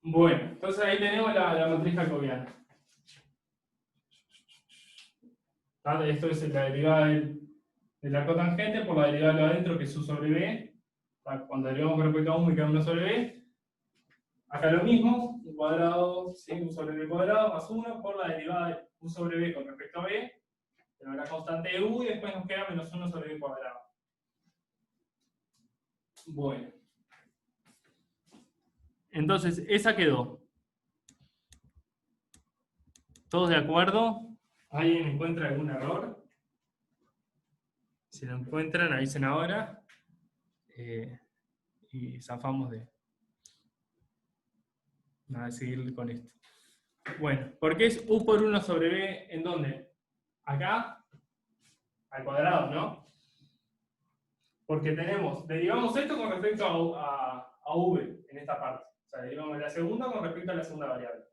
A: Bueno, entonces ahí tenemos la matriz jacobiana. Esto es la derivada del arcotangente por la derivada de lo adentro, que es u sobre b. Cuando derivamos con respecto a u me queda 1 sobre b. Acá lo mismo, u cuadrado, ¿sí? U sobre b cuadrado más 1 por la derivada de u sobre b con respecto a b. Tenemos la constante de u y después nos queda menos 1 sobre b cuadrado. Bueno. Entonces, esa quedó. ¿Todos de acuerdo? ¿Alguien encuentra algún error? Si lo encuentran, avisen ahora. Y zafamos de seguir con esto. Bueno, ¿por qué es u por 1 sobre b? ¿En dónde? Acá, al cuadrado, ¿no? Porque derivamos esto con respecto a v en esta parte. O sea, derivamos la segunda con respecto a la segunda variable.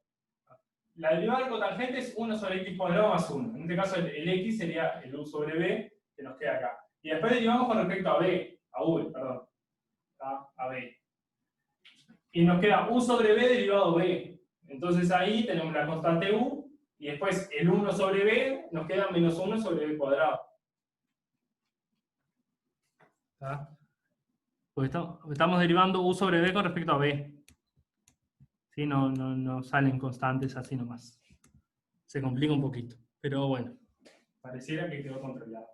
A: La derivada del cotangente es 1 sobre x cuadrado más 1. En este caso el x sería el u sobre b que nos queda acá. Y después derivamos con respecto a v, perdón. A b. Y nos queda u sobre b derivado b. Entonces ahí tenemos la constante u, y después el 1 sobre b nos queda menos 1 sobre b cuadrado. Porque estamos derivando u sobre b con respecto a b. ¿Sí? No salen constantes así nomás. Se complica un poquito. Pero bueno, pareciera que quedó controlado.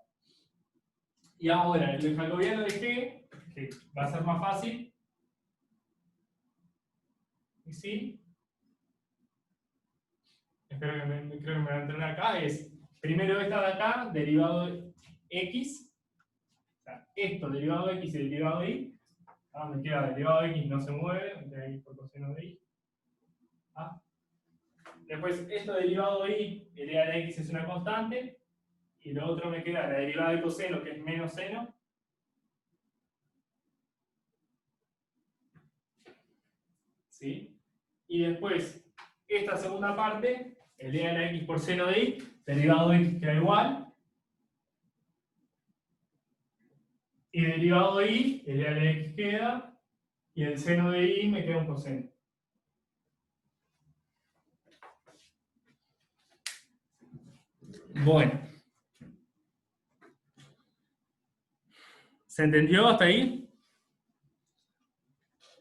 A: Y ahora, el jacobiano de g, que va a ser más fácil. Y sí. Creo que me va a entrenar acá. Es primero esta de acá, derivado de x. O sea, esto derivado de x y derivado de y. Me queda derivado de x no se mueve, me queda x por coseno de y. Después, esto derivado de y, el e a la x es una constante. Y lo otro me queda la derivada de coseno, que es menos seno. ¿Sí? Y después, esta segunda parte, el e a la x por seno de y, derivado de x queda igual. Y derivado de y, el e a la x queda, y el seno de y me queda un coseno. Bueno. ¿Se entendió hasta ahí?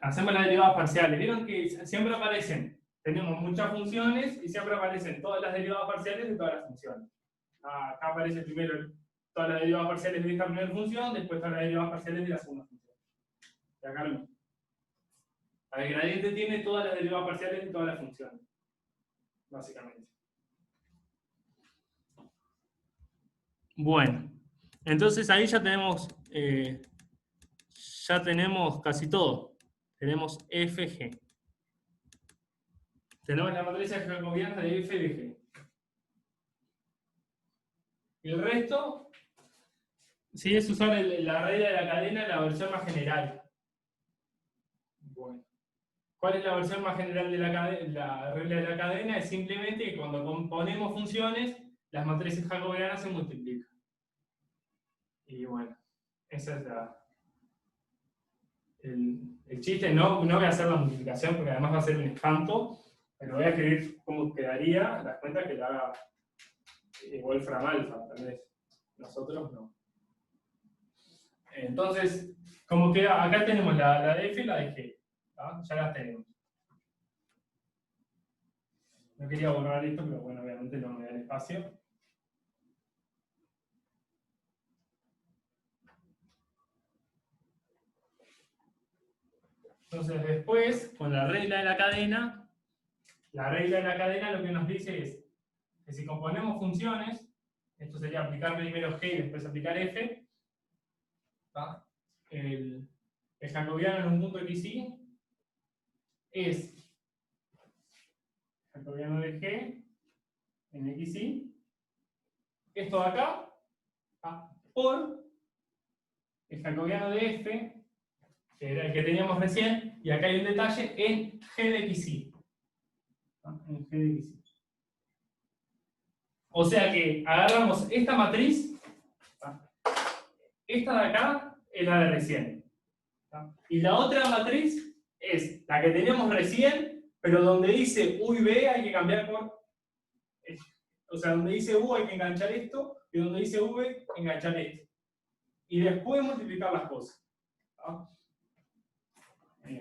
A: Hacemos las derivadas parciales. Vieron que siempre aparecen, tenemos muchas funciones y siempre aparecen todas las derivadas parciales de todas las funciones. Acá aparece primero todas las derivadas parciales de esta primera función, después todas las derivadas parciales de la segunda función. Y acá lo mismo. El gradiente tiene todas las derivadas parciales de todas las funciones, básicamente. Bueno, entonces ahí ya tenemos casi todo. Tenemos F, G. Tenemos la matriz jacobiana de F de G. Y el resto, sí, es usar la regla de la cadena, la versión más general. Bueno. ¿Cuál es la versión más general de la regla de la cadena? Es simplemente que cuando componemos funciones, las matrices jacobianas se multiplican. Y bueno, esa es el chiste. No voy a hacer la multiplicación porque además va a ser un espanto, pero voy a escribir cómo quedaría. Las cuentas que la haga Wolfram Alpha, tal vez. Nosotros no. Entonces, como queda, acá tenemos la de F y la de G. ¿Ah? Ya las tenemos. No quería borrar esto, pero bueno, obviamente no me da el espacio. Entonces después, con la regla de la cadena lo que nos dice es que si componemos funciones, esto sería aplicar primero G y después aplicar F, ¿va? El jacobiano en un punto XY es jacobiano de G en XY, esto de acá, por el jacobiano de F, que era el que teníamos recién, y acá hay un detalle, en G de XY. En G de XY. O sea que agarramos esta matriz, esta de acá es la de recién. Y la otra matriz es la que teníamos recién, pero donde dice U y B hay que cambiar por... O sea, donde dice U hay que enganchar esto, y donde dice V, enganchar esto. Y después multiplicar las cosas.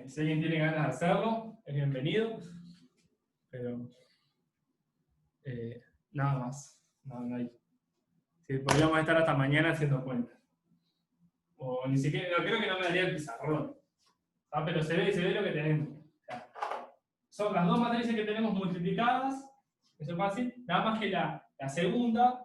A: Si alguien tiene ganas de hacerlo, es bienvenido. Pero... nada más. No hay. Sí, podríamos estar hasta mañana haciendo cuentas. O ni siquiera, creo que no me daría el pizarrón. Pero se ve lo que tenemos. O sea, son las dos matrices que tenemos multiplicadas, eso es fácil, nada más que la segunda,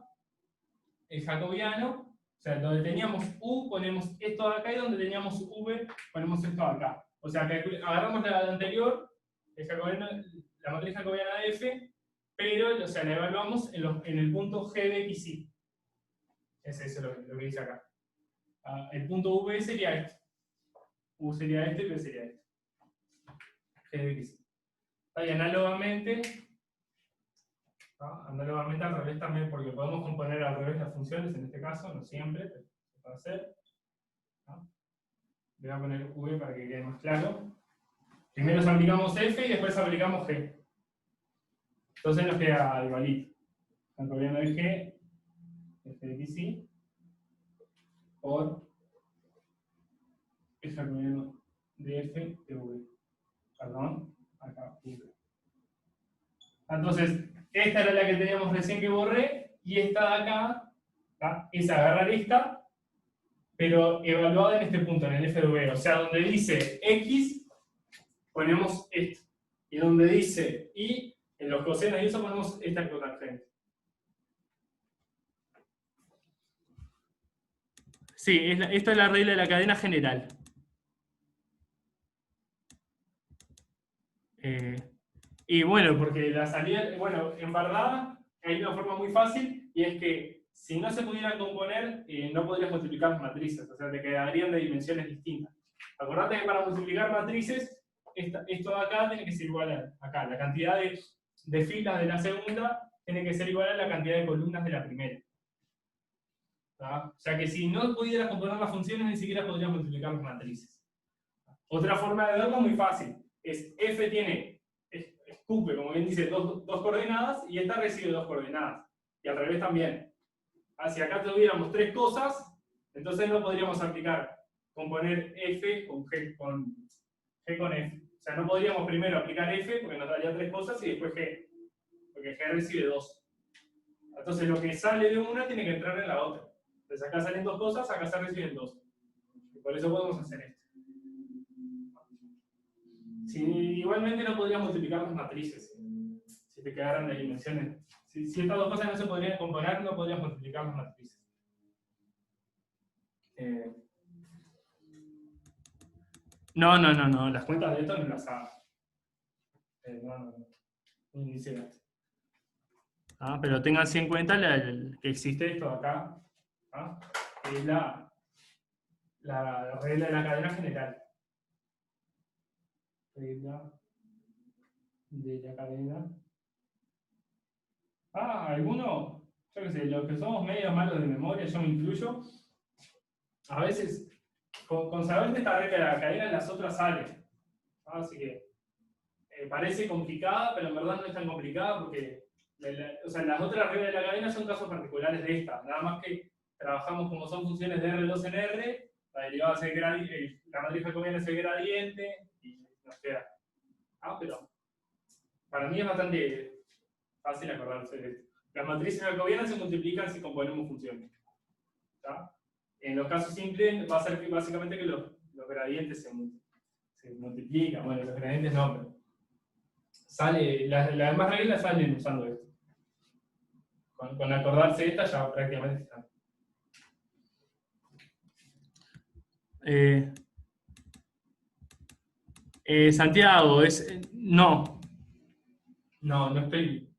A: el jacobiano, o sea, donde teníamos U ponemos esto de acá y donde teníamos V ponemos esto de acá. O sea, que agarramos la anterior, la matriz jacobiana de F, pero o sea, la evaluamos en el punto G de XY. Es eso lo que dice acá. El punto V sería este. U sería este y V sería este. G de XY. Y análogamente al revés también, porque podemos componer al revés las funciones, en este caso, no siempre, pero se puede hacer. Le voy a poner V para que quede más claro. Primero aplicamos F y después aplicamos G. Entonces nos queda igualito. El gobierno de G, F de XY, por el gobierno de F de V. Perdón, acá, V. Entonces, esta era la que teníamos recién que borré, y esta de acá, es agarrar esta, pero evaluada en este punto, en el F de V. O sea, donde dice X, ponemos esto. Y donde dice Y, en los cosenos y eso ponemos esta cotangente. Sí, esta es la regla de la cadena general. Y bueno, porque la salida, bueno, en verdad hay una forma muy fácil, y es que si no se pudieran componer, no podrías multiplicar las matrices, o sea, te quedarían de dimensiones distintas. Acordate que para multiplicar matrices, esto de acá tiene que ser igual a acá, la cantidad de filas de la segunda tiene que ser igual a la cantidad de columnas de la primera. ¿Tá? O sea que si no pudieras componer las funciones, ni siquiera podrías multiplicar las matrices. Otra forma de verlo muy fácil. Es f tiene, escupe, como bien dice, dos coordenadas, y esta recibe 2 coordenadas. Y al revés también. Si acá tuviéramos 3 cosas, entonces no podríamos aplicar, componer f con g con f. O sea, no podríamos primero aplicar f, porque nos daría 3 cosas, y después g. Porque g recibe 2. Entonces lo que sale de una tiene que entrar en la otra. Entonces acá salen 2 cosas, acá se reciben 2. Y por eso podemos hacer esto. Igualmente no podrías multiplicar las matrices. Si te quedaran las dimensiones. Si estas 2 cosas no se podrían componer, no podrías multiplicar las matrices. No, las cuentas de esto no las hago. Ni se gaste. Pero tengan en cuenta que existe esto acá, que es la regla de la cadena general. Regla de la cadena. Alguno, yo qué sé, los que somos medio malos de memoria, yo me incluyo, a veces, con saber de esta regla de la cadena, las otras salen. Así que parece complicada, pero en verdad no es tan complicada porque o sea, las otras reglas de la cadena son casos particulares de esta. Nada más que trabajamos como son funciones de R2 en R, la derivada es el gradiente, la matriz jacobiana es el gradiente, y nos queda. Pero para mí es bastante fácil acordarse de esto. Las matrices jacobianas se multiplican si componemos funciones. ¿Tá? En los casos simples va a ser básicamente que los gradientes se multiplican. Bueno, los gradientes no, pero las demás reglas salen usando esto. Con acordarse esta ya prácticamente está. Santiago, no estoy.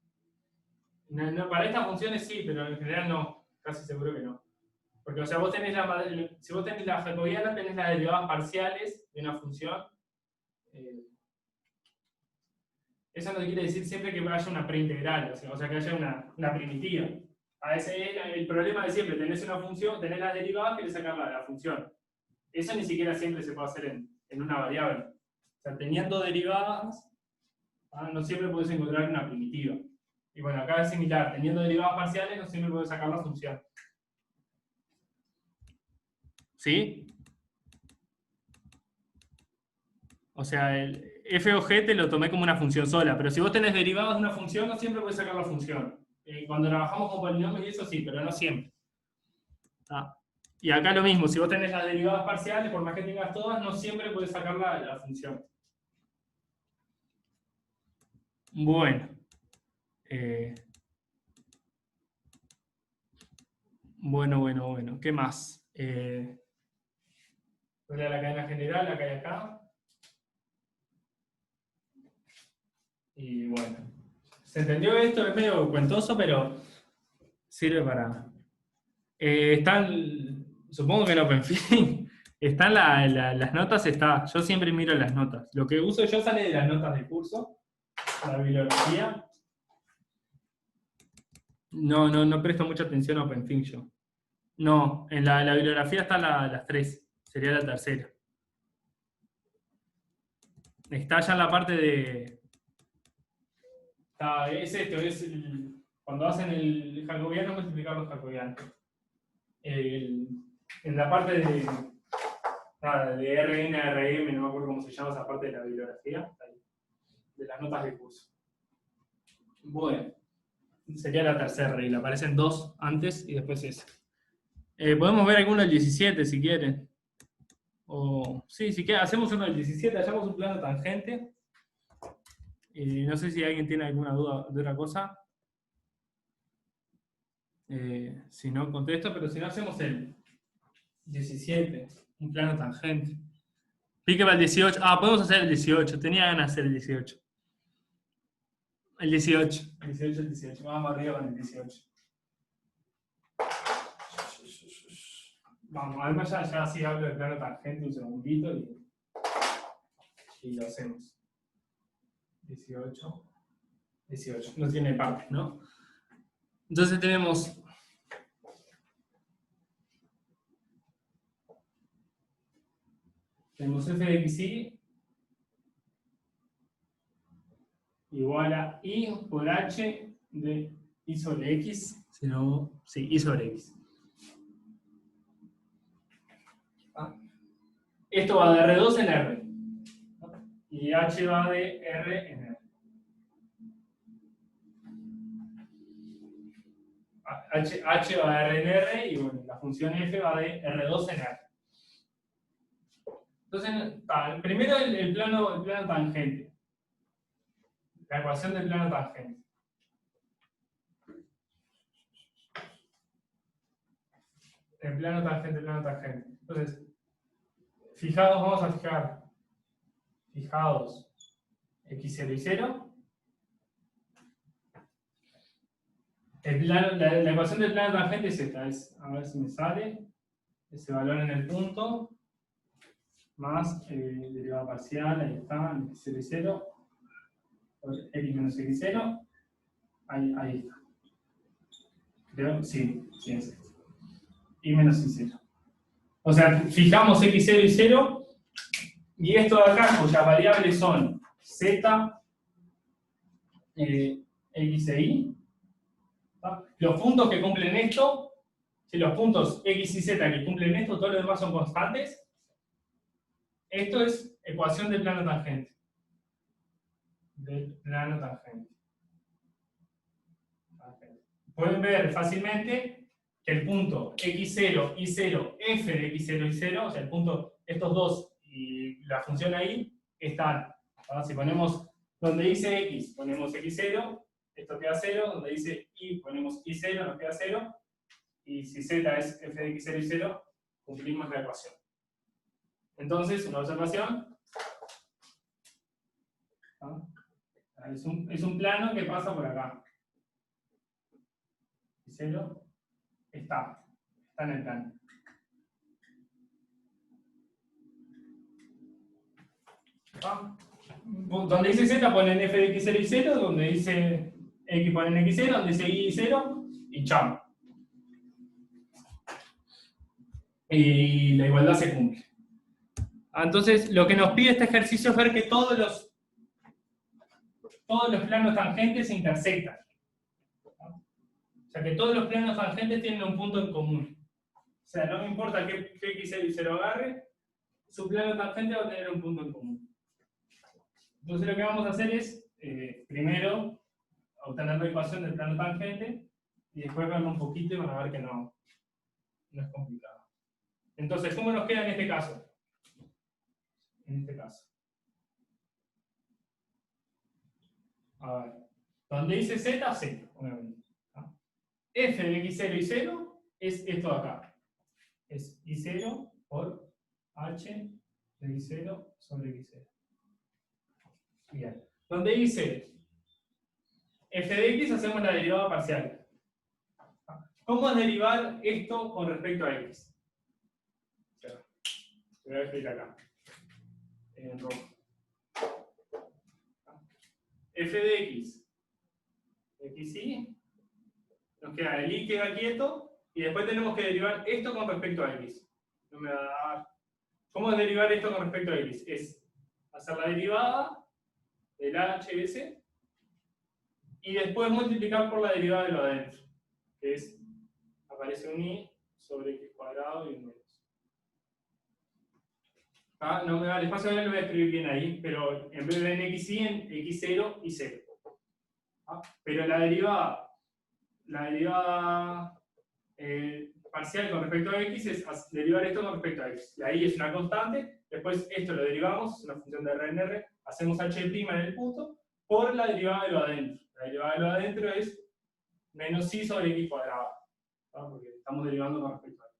A: No, para estas funciones sí, pero en general no. Casi seguro que no. Porque, o sea, si vos tenés la jacobiana, tenés las derivadas parciales de una función. Eso no quiere decir siempre que haya una preintegral, o sea que haya una primitiva. Ese es el problema de siempre. Tenés una función, tenés las derivadas, querés sacar la función. Eso ni siquiera siempre se puede hacer en una variable. O sea, teniendo derivadas, no siempre puedes encontrar una primitiva. Y bueno, acá es similar. Teniendo derivadas parciales, no siempre puedes sacar la función. ¿Sí? O sea, el f o g te lo tomé como una función sola, pero si vos tenés derivadas de una función, no siempre puedes sacar la función. Cuando trabajamos con polinomios y eso sí, pero no siempre. Y acá lo mismo, si vos tenés las derivadas parciales, por más que tengas todas, no siempre puedes sacar la función. Bueno. Bueno. ¿Qué más? Voy a la cadena general, la que hay acá. Y bueno. ¿Se entendió esto? Es medio cuentoso, pero sirve para... supongo que en OpenFIG están las notas, yo siempre miro las notas. Lo que uso yo sale de las notas del curso, la bibliografía. No presto mucha atención a OpenFIG yo. No, en la bibliografía están las 3, sería la tercera. Está ya en la parte de... es esto, cuando hacen el jacobiano, multiplicar los jacobianos. En la parte de RN, RM, no me acuerdo cómo se llama esa parte de la bibliografía, de las notas de curso. Bueno, sería la tercera regla, aparecen 2 antes y después esa. Podemos ver alguno del 17 si quieren. Sí, si quieren, hacemos uno del 17, hallamos un plano tangente. No sé si alguien tiene alguna duda de otra cosa. Si no, contesto, pero si no, hacemos el 17, un plano tangente. Pique para el 18. Podemos hacer el 18. Tenía ganas de hacer el 18. El 18. El 18. Vamos arriba con el 18. Vamos, además ya sí hablo de plano tangente un segundito y lo hacemos. 18. 18, no tiene partes, ¿no? Entonces tenemos f de xy igual a i por h de i sobre x, sino, sí, i sobre x. Esto va de R2 en R, y h va de R en R. H va de R en R, y bueno, la función f va de R2 en R. Entonces, primero el plano tangente. La ecuación del plano tangente. El plano tangente. Entonces, vamos a fijar, fijados x0 y 0. La ecuación del plano tangente es esta, a ver si me sale, ese valor en el punto, más derivada parcial, ahí está, x0 y 0, x menos x0, ahí está. Creo, sí, es esto. Y menos y0. O sea, fijamos x0 y 0, y esto de acá, cuyas variables son z, x e y. Los puntos que cumplen esto, si los puntos x y z que cumplen esto, todos los demás son constantes. Esto es ecuación del plano tangente. Pueden ver fácilmente que el punto x0, y0, f de x0 y 0, o sea, el punto, estos dos y la función ahí, están. ¿No? Si ponemos donde dice x, ponemos x0, esto queda 0, donde dice y, ponemos y0, nos queda 0, y si z es f de x0 y 0, cumplimos la ecuación. Entonces, una observación, ¿no? Es un plano que pasa por acá. Y0 está en el plano. ¿Ah? Donde dice z ponen f de x0 y 0, donde dice x ponen x0, donde dice y 0, y chao. Y la igualdad se cumple. Entonces, lo que nos pide este ejercicio es ver que todos los planos tangentes se intersectan. O sea, que todos los planos tangentes tienen un punto en común. O sea, no me importa qué x0 y 0 agarre, su plano tangente va a tener un punto en común. Entonces lo que vamos a hacer es, primero, obtener la ecuación del plano tangente, y después verlo un poquito y van a ver que no es complicado. Entonces, ¿cómo nos queda en este caso? A ver, donde dice z, z, obviamente. F de x0 y 0 es esto de acá. Es y0 por h de y0 sobre x0. Bien. Donde dice f de x, hacemos la derivada parcial. ¿Cómo derivar esto con respecto a x? Te voy a escribir acá, en rojo. F de x, xy, nos queda el y queda quieto, y después tenemos que derivar esto con respecto a x. No me va a dar. ¿Cómo es derivar esto con respecto a x? Es hacer la derivada del hs y después multiplicar por la derivada de lo adentro, que es, aparece un i sobre x cuadrado y un menos. No me da el espacio, ahora lo voy a escribir bien ahí, pero en vez de en xy, en x0 y 0. Pero la derivada parcial con respecto a x es derivar esto con respecto a x. La y es una constante, después esto lo derivamos, es una función de R en R, hacemos h' en el punto, por la derivada de lo adentro. La derivada de lo adentro es menos i sobre x cuadrado, porque estamos derivando con respecto a x.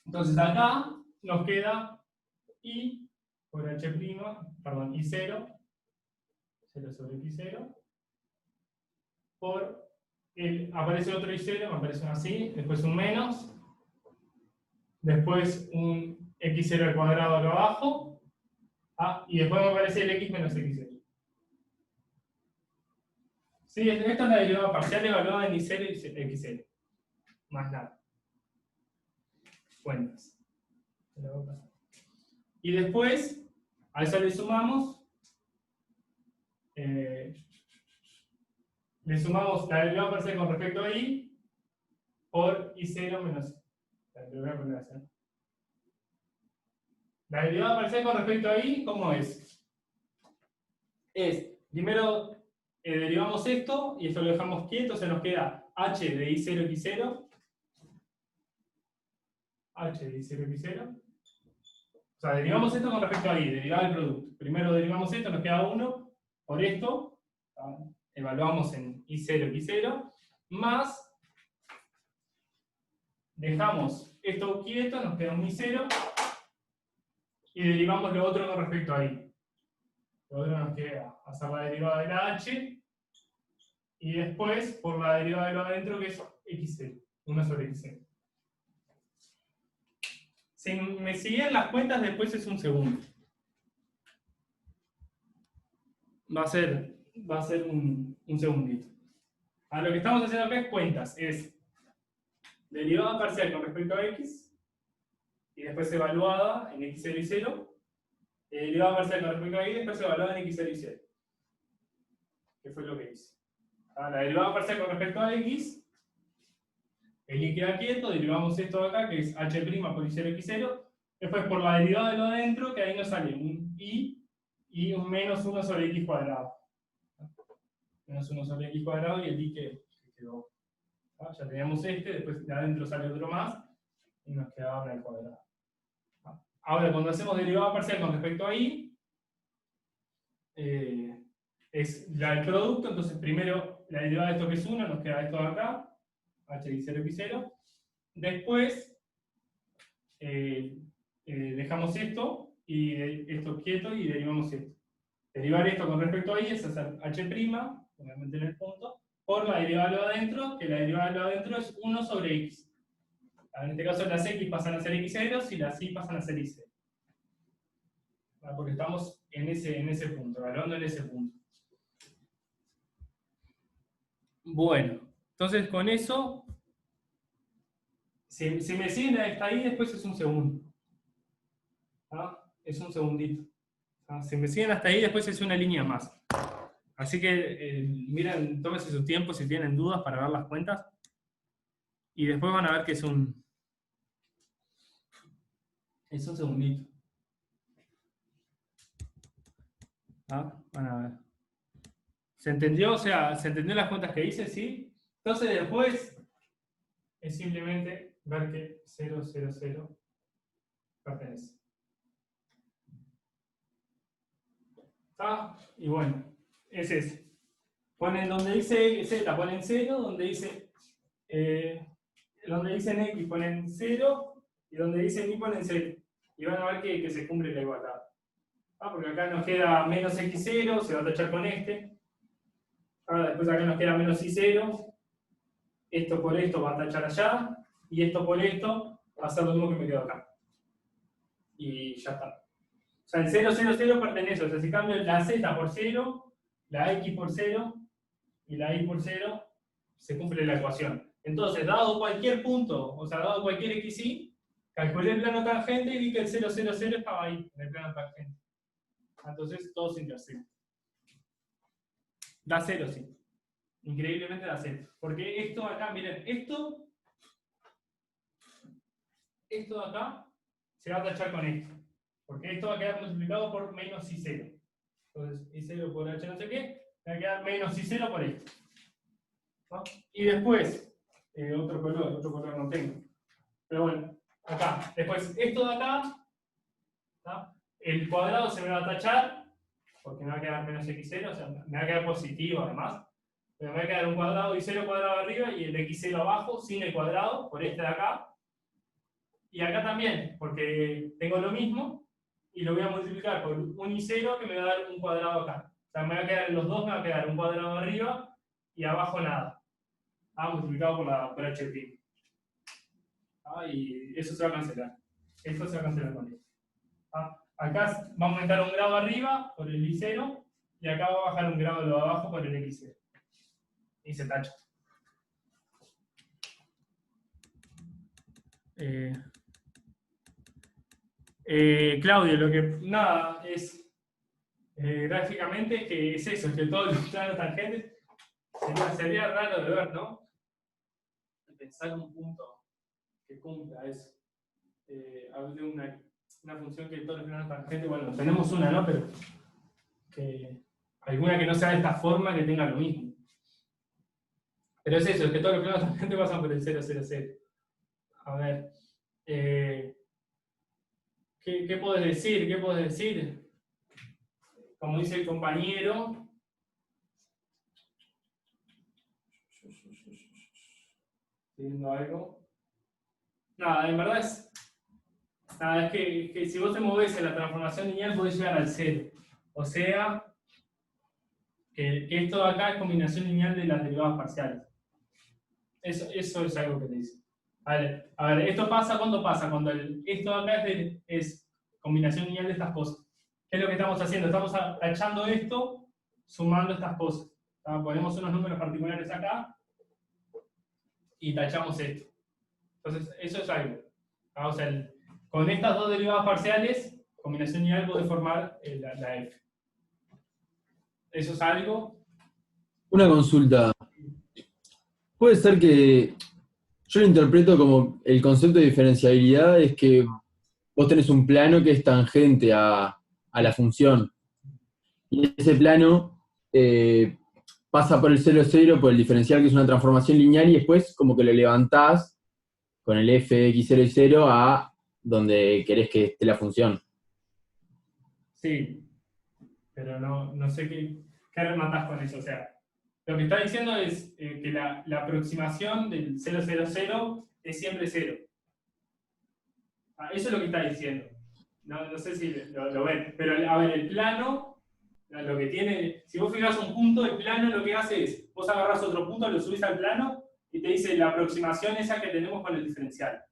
A: Entonces acá nos queda i por h', perdón, i0, 0 sobre x0, por aparece otro y0, me aparece un así, después un menos, después un x0 al cuadrado acá abajo, y después me aparece el x menos x0. Sí, esta es la derivada parcial evaluada en I0 y X0. Más nada. Cuentas. Y después, a eso le sumamos la derivada parcial con respecto a I por I0 menos I. Lo voy a poner así. La derivada parcial con respecto a I, ¿cómo es? Primero derivamos esto y esto lo dejamos quieto, se nos queda h de I0 x0, h de I0 x0. O sea, derivamos esto con respecto a I, derivar el producto. Primero derivamos esto, nos queda 1 por esto, evaluamos en I0 x0, más dejamos esto quieto, nos queda un I0, y derivamos lo otro con respecto a I. Lo otro nos queda hacer la derivada de la h, y después por la derivada de lo adentro, que es x0, 1 sobre x0. Si me siguen las cuentas, después es un segundo. Va a ser un segundito. Lo que estamos haciendo acá es cuentas. Es derivada parcial con respecto a x, y después evaluada en x0 y 0. Y derivada parcial con respecto a y, después evaluada en x0 y 0. Que fue lo que hice. La derivada parcial con respecto a x, el y queda quieto, derivamos esto de acá, que es h' por i0 x0. Después por la derivada de lo adentro, que ahí nos sale un i y un menos 1 sobre x cuadrado. Menos 1 sobre x cuadrado y el i que quedó. Ya teníamos después de adentro sale otro más, y nos quedaba una al cuadrado. Ahora, cuando hacemos derivada parcial con respecto a i, es la del producto, entonces primero la derivada de esto que es 1, nos queda esto de acá, h de 0 x0. Después, dejamos esto, y esto quieto, y derivamos esto. Derivar esto con respecto a i es hacer h', obviamente en el punto, por la derivada de lo adentro, que la derivada de lo adentro es 1 sobre x. En este caso las x pasan a ser x0 y las y pasan a ser y0. Porque estamos en ese punto, evaluando en ese punto. Bueno, entonces con eso, si me siguen hasta ahí, después es un segundo. Es un segundito. Si me siguen hasta ahí, después es una línea más. Así que miren, tómense su tiempo si tienen dudas para ver las cuentas. Y después van a ver que es un segundito. Van a ver. ¿Se entendió? O sea, ¿se entendió las cuentas que hice? ¿Sí? Entonces después es simplemente ver que 0, 0, 0 pertenece. Y bueno, es ese. Ponen donde dice Z, ponen 0, donde dice X ponen 0, y donde dicen Y ponen 0. Y van a ver que se cumple la igualdad. Porque acá nos queda menos X0, se va a tachar con este. Después acá nos queda menos Y0. Esto por esto va a tachar allá. Y esto por esto va a ser lo mismo que me quedó acá. Y ya está. O sea, el 0, 0, 0 pertenece. O sea, si cambio la Z por 0, la X por 0 y la Y por 0, se cumple la ecuación. Entonces, dado cualquier punto, o sea, dado cualquier XY, calculé el plano tangente y vi que el 0, 0, 0 estaba ahí, en el plano tangente. Entonces, todo se intersecta. Da 0, sí. Increíblemente da 0. Porque esto acá, miren, esto de acá se va a tachar con esto. Porque esto va a quedar multiplicado por menos I0. Entonces, I0 por H no sé qué, va a quedar menos I0 por esto. ¿No? Y después, otro color no tengo. Pero bueno, acá. Después, esto de acá, ¿no? El cuadrado se me va a tachar, porque me va a quedar menos X0, o sea, me va a quedar positivo además. Pero me va a quedar un cuadrado y 0 cuadrado arriba y el X0 abajo, sin el cuadrado, por este de acá. Y acá también, porque tengo lo mismo, y lo voy a multiplicar por un I0 que me va a dar un cuadrado acá. O sea, me va a quedar en los dos, me va a quedar un cuadrado arriba y abajo nada. Multiplicado por H'. Y eso se va a cancelar. Esto se va a cancelar con esto. Acá va a aumentar un grado arriba por el I0 y acá va a bajar un grado de abajo por el X0. y se tacha. Claudio, lo que nada es gráficamente que es eso, es que todos los planos tangentes sería raro de ver, ¿no? Pensar un punto que cumpla eso. Hablo de una función que todos los planos tangentes, bueno, tenemos una, ¿no? Pero que alguna que no sea de esta forma que tenga lo mismo. Pero es eso, es que todos los planos tangentes pasan por el 0, 0, 0. A ver. ¿Qué puedes decir? ¿Qué puedes decir? Como dice el compañero. ¿Estoy viendo algo? Nada, en verdad es. Nada, es que si vos te movés en la transformación lineal podés llegar al 0. O sea, que esto de acá es combinación lineal de las derivadas parciales. Eso es algo que te dice. Vale. A ver, ¿esto pasa cuándo pasa? Cuando esto de acá es combinación lineal de estas cosas. ¿Qué es lo que estamos haciendo? Estamos tachando esto, sumando estas cosas. Ponemos unos números particulares acá y tachamos esto. Entonces, eso es algo. O sea, con estas dos derivadas parciales, combinación lineal puede formar la F. ¿Eso es algo?
B: Una consulta. Puede ser que yo lo interpreto como el concepto de diferenciabilidad es que vos tenés un plano que es tangente a la función. Y ese plano pasa por el 0, 0, por el diferencial que es una transformación lineal y después como que lo levantás con el f de x 0 y 0 a donde querés que esté la función.
A: Sí, pero no sé qué rematás con eso. O sea, lo que está diciendo es que la aproximación del 0, 0, 0 es siempre 0. Eso es lo que está diciendo. No sé si lo ven. Pero a ver, el plano, lo que tiene, si vos fijas un punto, el plano lo que hace es, vos agarrás otro punto, lo subís al plano y te dice la aproximación esa que tenemos con el diferencial.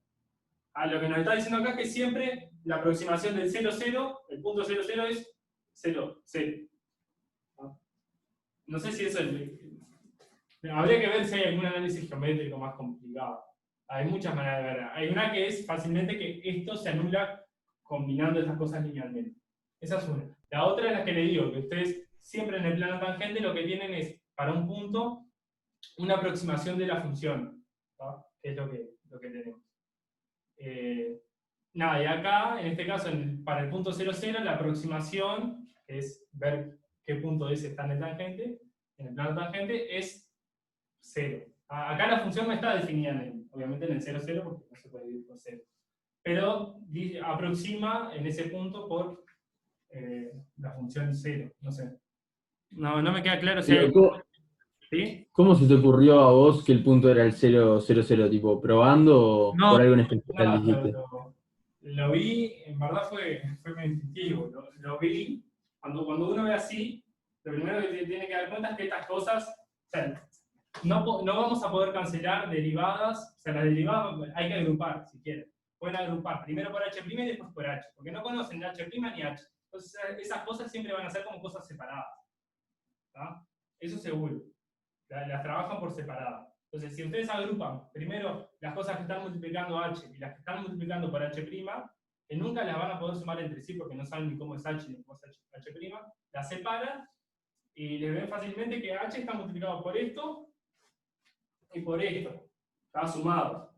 A: Lo que nos está diciendo acá es que siempre la aproximación del 0, 0, el punto 0, 0 es 0, 0. No sé si eso es... Habría que ver si hay algún análisis geométrico más complicado. Hay muchas maneras de verla. Hay una que es fácilmente que esto se anula combinando esas cosas linealmente. Esa es una. La otra es la que le digo, que ustedes siempre en el plano tangente lo que tienen es, para un punto, una aproximación de la función. ¿No? Que es lo que tenemos. Nada, y acá, en este caso, para el punto 0, 0, la aproximación, que es ver qué punto S está en el tangente, en el plano tangente, es 0. Acá la función no está definida, obviamente, en el 0, 0, porque no se puede dividir por 0. Pero aproxima en ese punto por la función 0. No sé. No me queda claro si hay... ¿Sí?
B: ¿Cómo se te ocurrió a vos que el punto era el 0, 0, 0? ¿Tipo probando o
A: No,
B: por algo en especial dijiste?
A: lo vi, en verdad fue muy intuitivo. Lo vi, cuando uno ve así, lo primero que tiene que dar cuenta es que estas cosas, o sea, no vamos a poder cancelar derivadas, o sea, las derivadas hay que agrupar, si quieren. Pueden agrupar primero por h' y después por h, porque no conocen h' ni h. Entonces, esas cosas siempre van a ser como cosas separadas. ¿Tá? Eso seguro. Las trabajan por separado. Entonces, si ustedes agrupan primero las cosas que están multiplicando h y las que están multiplicando por h', que nunca las van a poder sumar entre sí porque no saben ni cómo es h ni cómo es h', las separan y les ven fácilmente que h está multiplicado por esto y por esto. Está sumado.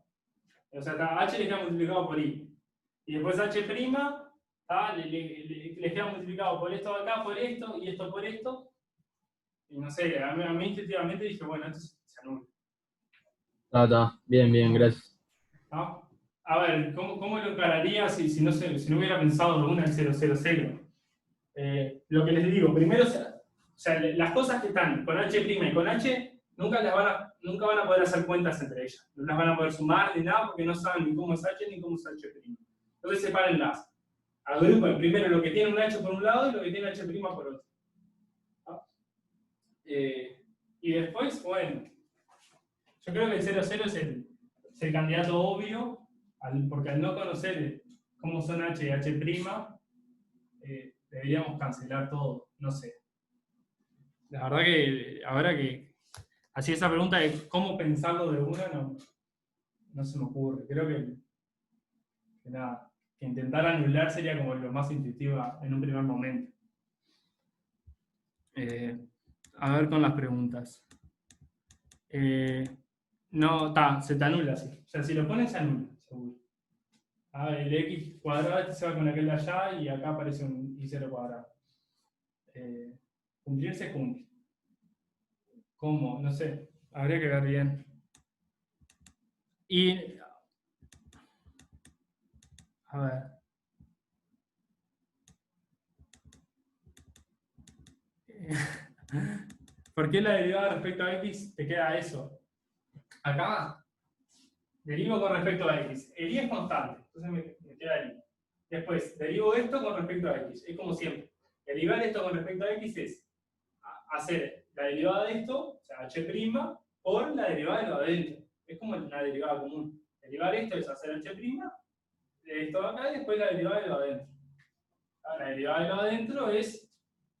A: O sea, h le queda multiplicado por i. Y después h' le queda multiplicado por esto de acá, por esto, y esto por esto. Y no sé, a mí intuitivamente dije, bueno, esto se anula.
B: Está. Bien, gracias.
A: ¿No? A ver, ¿cómo lo encararía si no hubiera pensado ninguna del 0, 0, 0? Lo que les digo, primero, o sea, las cosas que están con h' y con h, nunca van a poder hacer cuentas entre ellas. No las van a poder sumar ni nada porque no saben ni cómo es h ni cómo es h'. Entonces sepárenlas. Agrupen primero lo que tiene un h por un lado y lo que tiene h' por otro. ¿No? Y después, bueno, yo creo que el 0, 0 es el candidato obvio, porque al no conocer cómo son h y h', deberíamos cancelar todo, no sé. La verdad que ahora que Así esa pregunta de cómo pensarlo de una no se me ocurre. Creo que nada, que intentar anular sería como lo más intuitivo en un primer momento. A ver con las preguntas. No, se te anula así. O sea, si lo pones se anula, seguro. El x cuadrado este se va con aquel de allá y acá aparece un y0 cuadrado. Cumplir se cumple. ¿Cómo? No sé. Habría que ver bien. Y, a ver. ¿Por qué la derivada respecto a x te queda eso? Acá, derivo con respecto a x. El y es constante, entonces me queda el y. Después, derivo esto con respecto a x. Es como siempre. Derivar esto con respecto a x es hacer la derivada de esto, o sea, h', por la derivada de lo de adentro. Es como una derivada común. Derivar esto es hacer h', de esto de acá, y después la derivada de lo de adentro. La derivada de lo de adentro es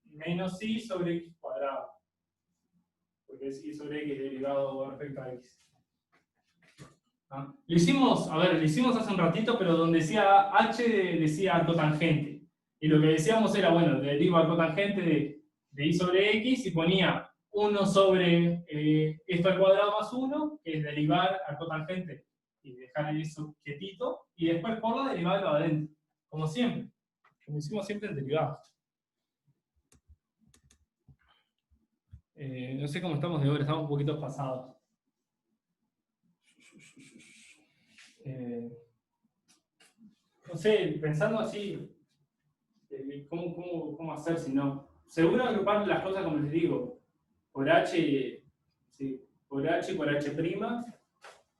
A: menos y sobre x cuadrado. Porque es y sobre x derivado con respecto a x. ¿Ah? Lo hicimos hace un ratito, pero donde decía h decía cotangente. Y lo que decíamos era, bueno, deriva cotangente de y sobre x y ponía 1 sobre esto al cuadrado más 1, que es derivar a cotangente y dejar eso quietito, y después por la derivada de lo de adentro, como siempre. Como hicimos siempre en derivados. No sé cómo estamos de hora, estamos un poquito pasados. No sé, pensando así, ¿cómo hacer si no? Seguro agrupar las cosas como les digo, por H, sí, por H y por H',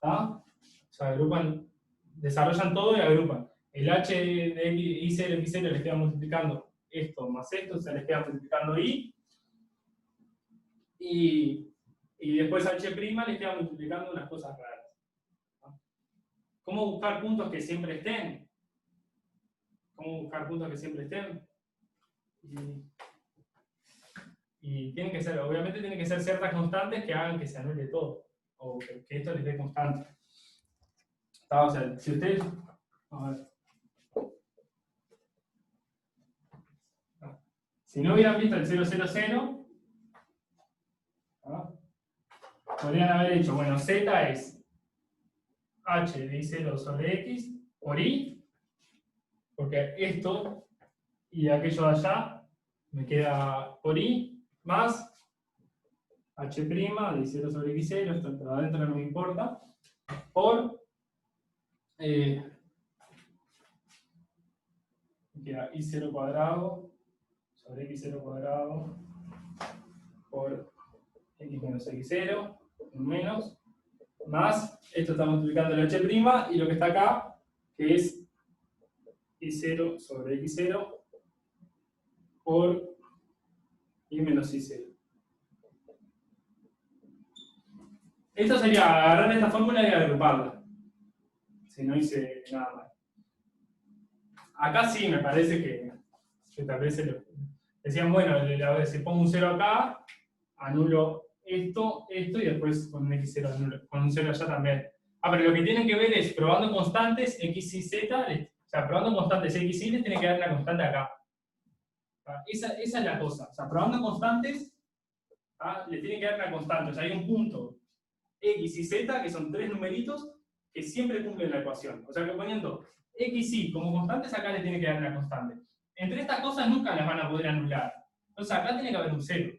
A: ¿tá? O sea, agrupan, desarrollan todo y agrupan. El H de I0, X0 les queda multiplicando esto más esto, o sea, les queda multiplicando y después H' les queda multiplicando unas cosas raras. ¿No? ¿Cómo buscar puntos que siempre estén? ¿Cómo buscar puntos que siempre estén? Y tienen que ser, obviamente tienen que ser ciertas constantes que hagan que se anule todo, o que esto les dé constante. O sea, si ustedes, a ver, si no hubieran visto el 0, ¿ah? Podrían haber hecho, bueno, z es h de i0 sobre x por i, porque esto y aquello de allá me queda por i, más h' de i0 sobre x0, esto de adentro no me importa, por me queda i0 cuadrado sobre x0 cuadrado por x menos x0 menos, más, esto está multiplicando el h' y lo que está acá, que es i0 sobre x0 por y menos i0. Esto sería agarrar esta fórmula y agruparla, si no hice nada mal. Acá sí me parece que tal vez decían, bueno, si pongo un 0 acá, anulo esto, y después con un x0 anulo, con un 0 allá también. Pero lo que tienen que ver es, probando constantes x y z, o sea, probando constantes x y les tiene que dar una constante acá. Esa es la cosa. O sea, probando constantes, le tiene que dar una constante. O sea, hay un punto x y z, que son tres numeritos, que siempre cumplen la ecuación. O sea, que poniendo x y como constantes, acá le tiene que dar una constante. Entre estas cosas nunca las van a poder anular. Entonces acá tiene que haber un 0.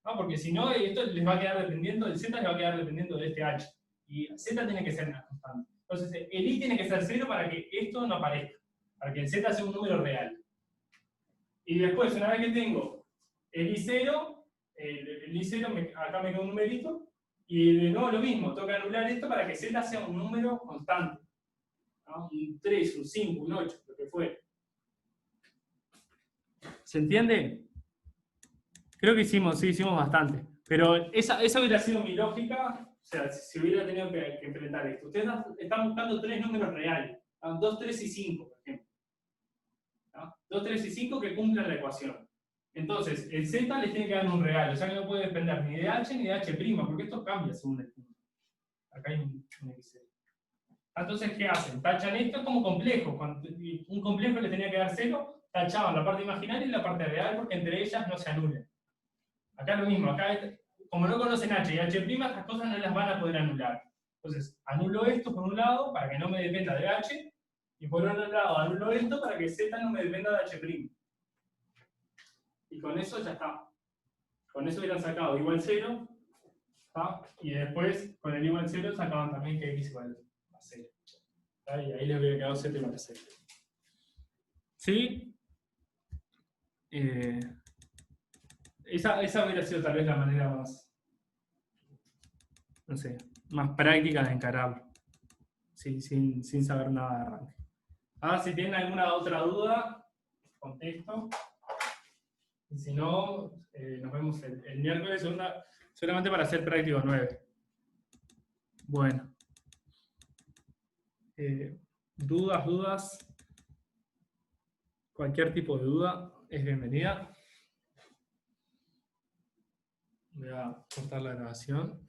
A: ¿No? Porque si no, esto les va a quedar dependiendo, el z les va a quedar dependiendo de este h. Y z tiene que ser una constante. Entonces el i tiene que ser 0 para que esto no aparezca. Para que el z sea un número real. Y después, una vez que tengo el i0, el i0 acá me queda un numerito, y de nuevo lo mismo, tengo que anular esto para que z sea un número constante. ¿No? Un 3, un 5, un 8, lo que fuere. ¿Se entiende? Creo que hicimos bastante. Pero esa hubiera sido mi lógica, o sea, si hubiera tenido que enfrentar esto. Ustedes están buscando tres números reales, 2, 3 y 5, por ejemplo. ¿No? 2, 3 y 5 que cumplan la ecuación. Entonces, el Z le tiene que dar un real, o sea que no puede depender ni de H ni de H', porque esto cambia según el punto. Acá hay un XL. Entonces, ¿qué hacen? Tachan esto como complejo. Cuando un complejo le tenía que dar 0, tachaban la parte imaginaria y la parte real, porque entre ellas no se anulan. Acá es lo mismo, acá como no conocen H y H', estas cosas no las van a poder anular. Entonces, anulo esto por un lado para que no me dependa de H, y por otro lado anulo esto para que Z no me dependa de H'. Y con eso ya está. Con eso hubieran sacado igual 0, ¿está? Y después con el igual 0 sacaban también que x igual a 0. ¿Está? Y ahí les hubiera quedado z igual a 0. ¿Sí? Esa hubiera sido tal vez la manera más, no sé, más práctica de encararlo. Sí, sin saber nada de arranque. Ahora, si tienen alguna otra duda, contesto. Y si no, nos vemos el miércoles, solamente para hacer práctico 9. Bueno. Dudas. Cualquier tipo de duda es bienvenida. Voy a cortar la grabación.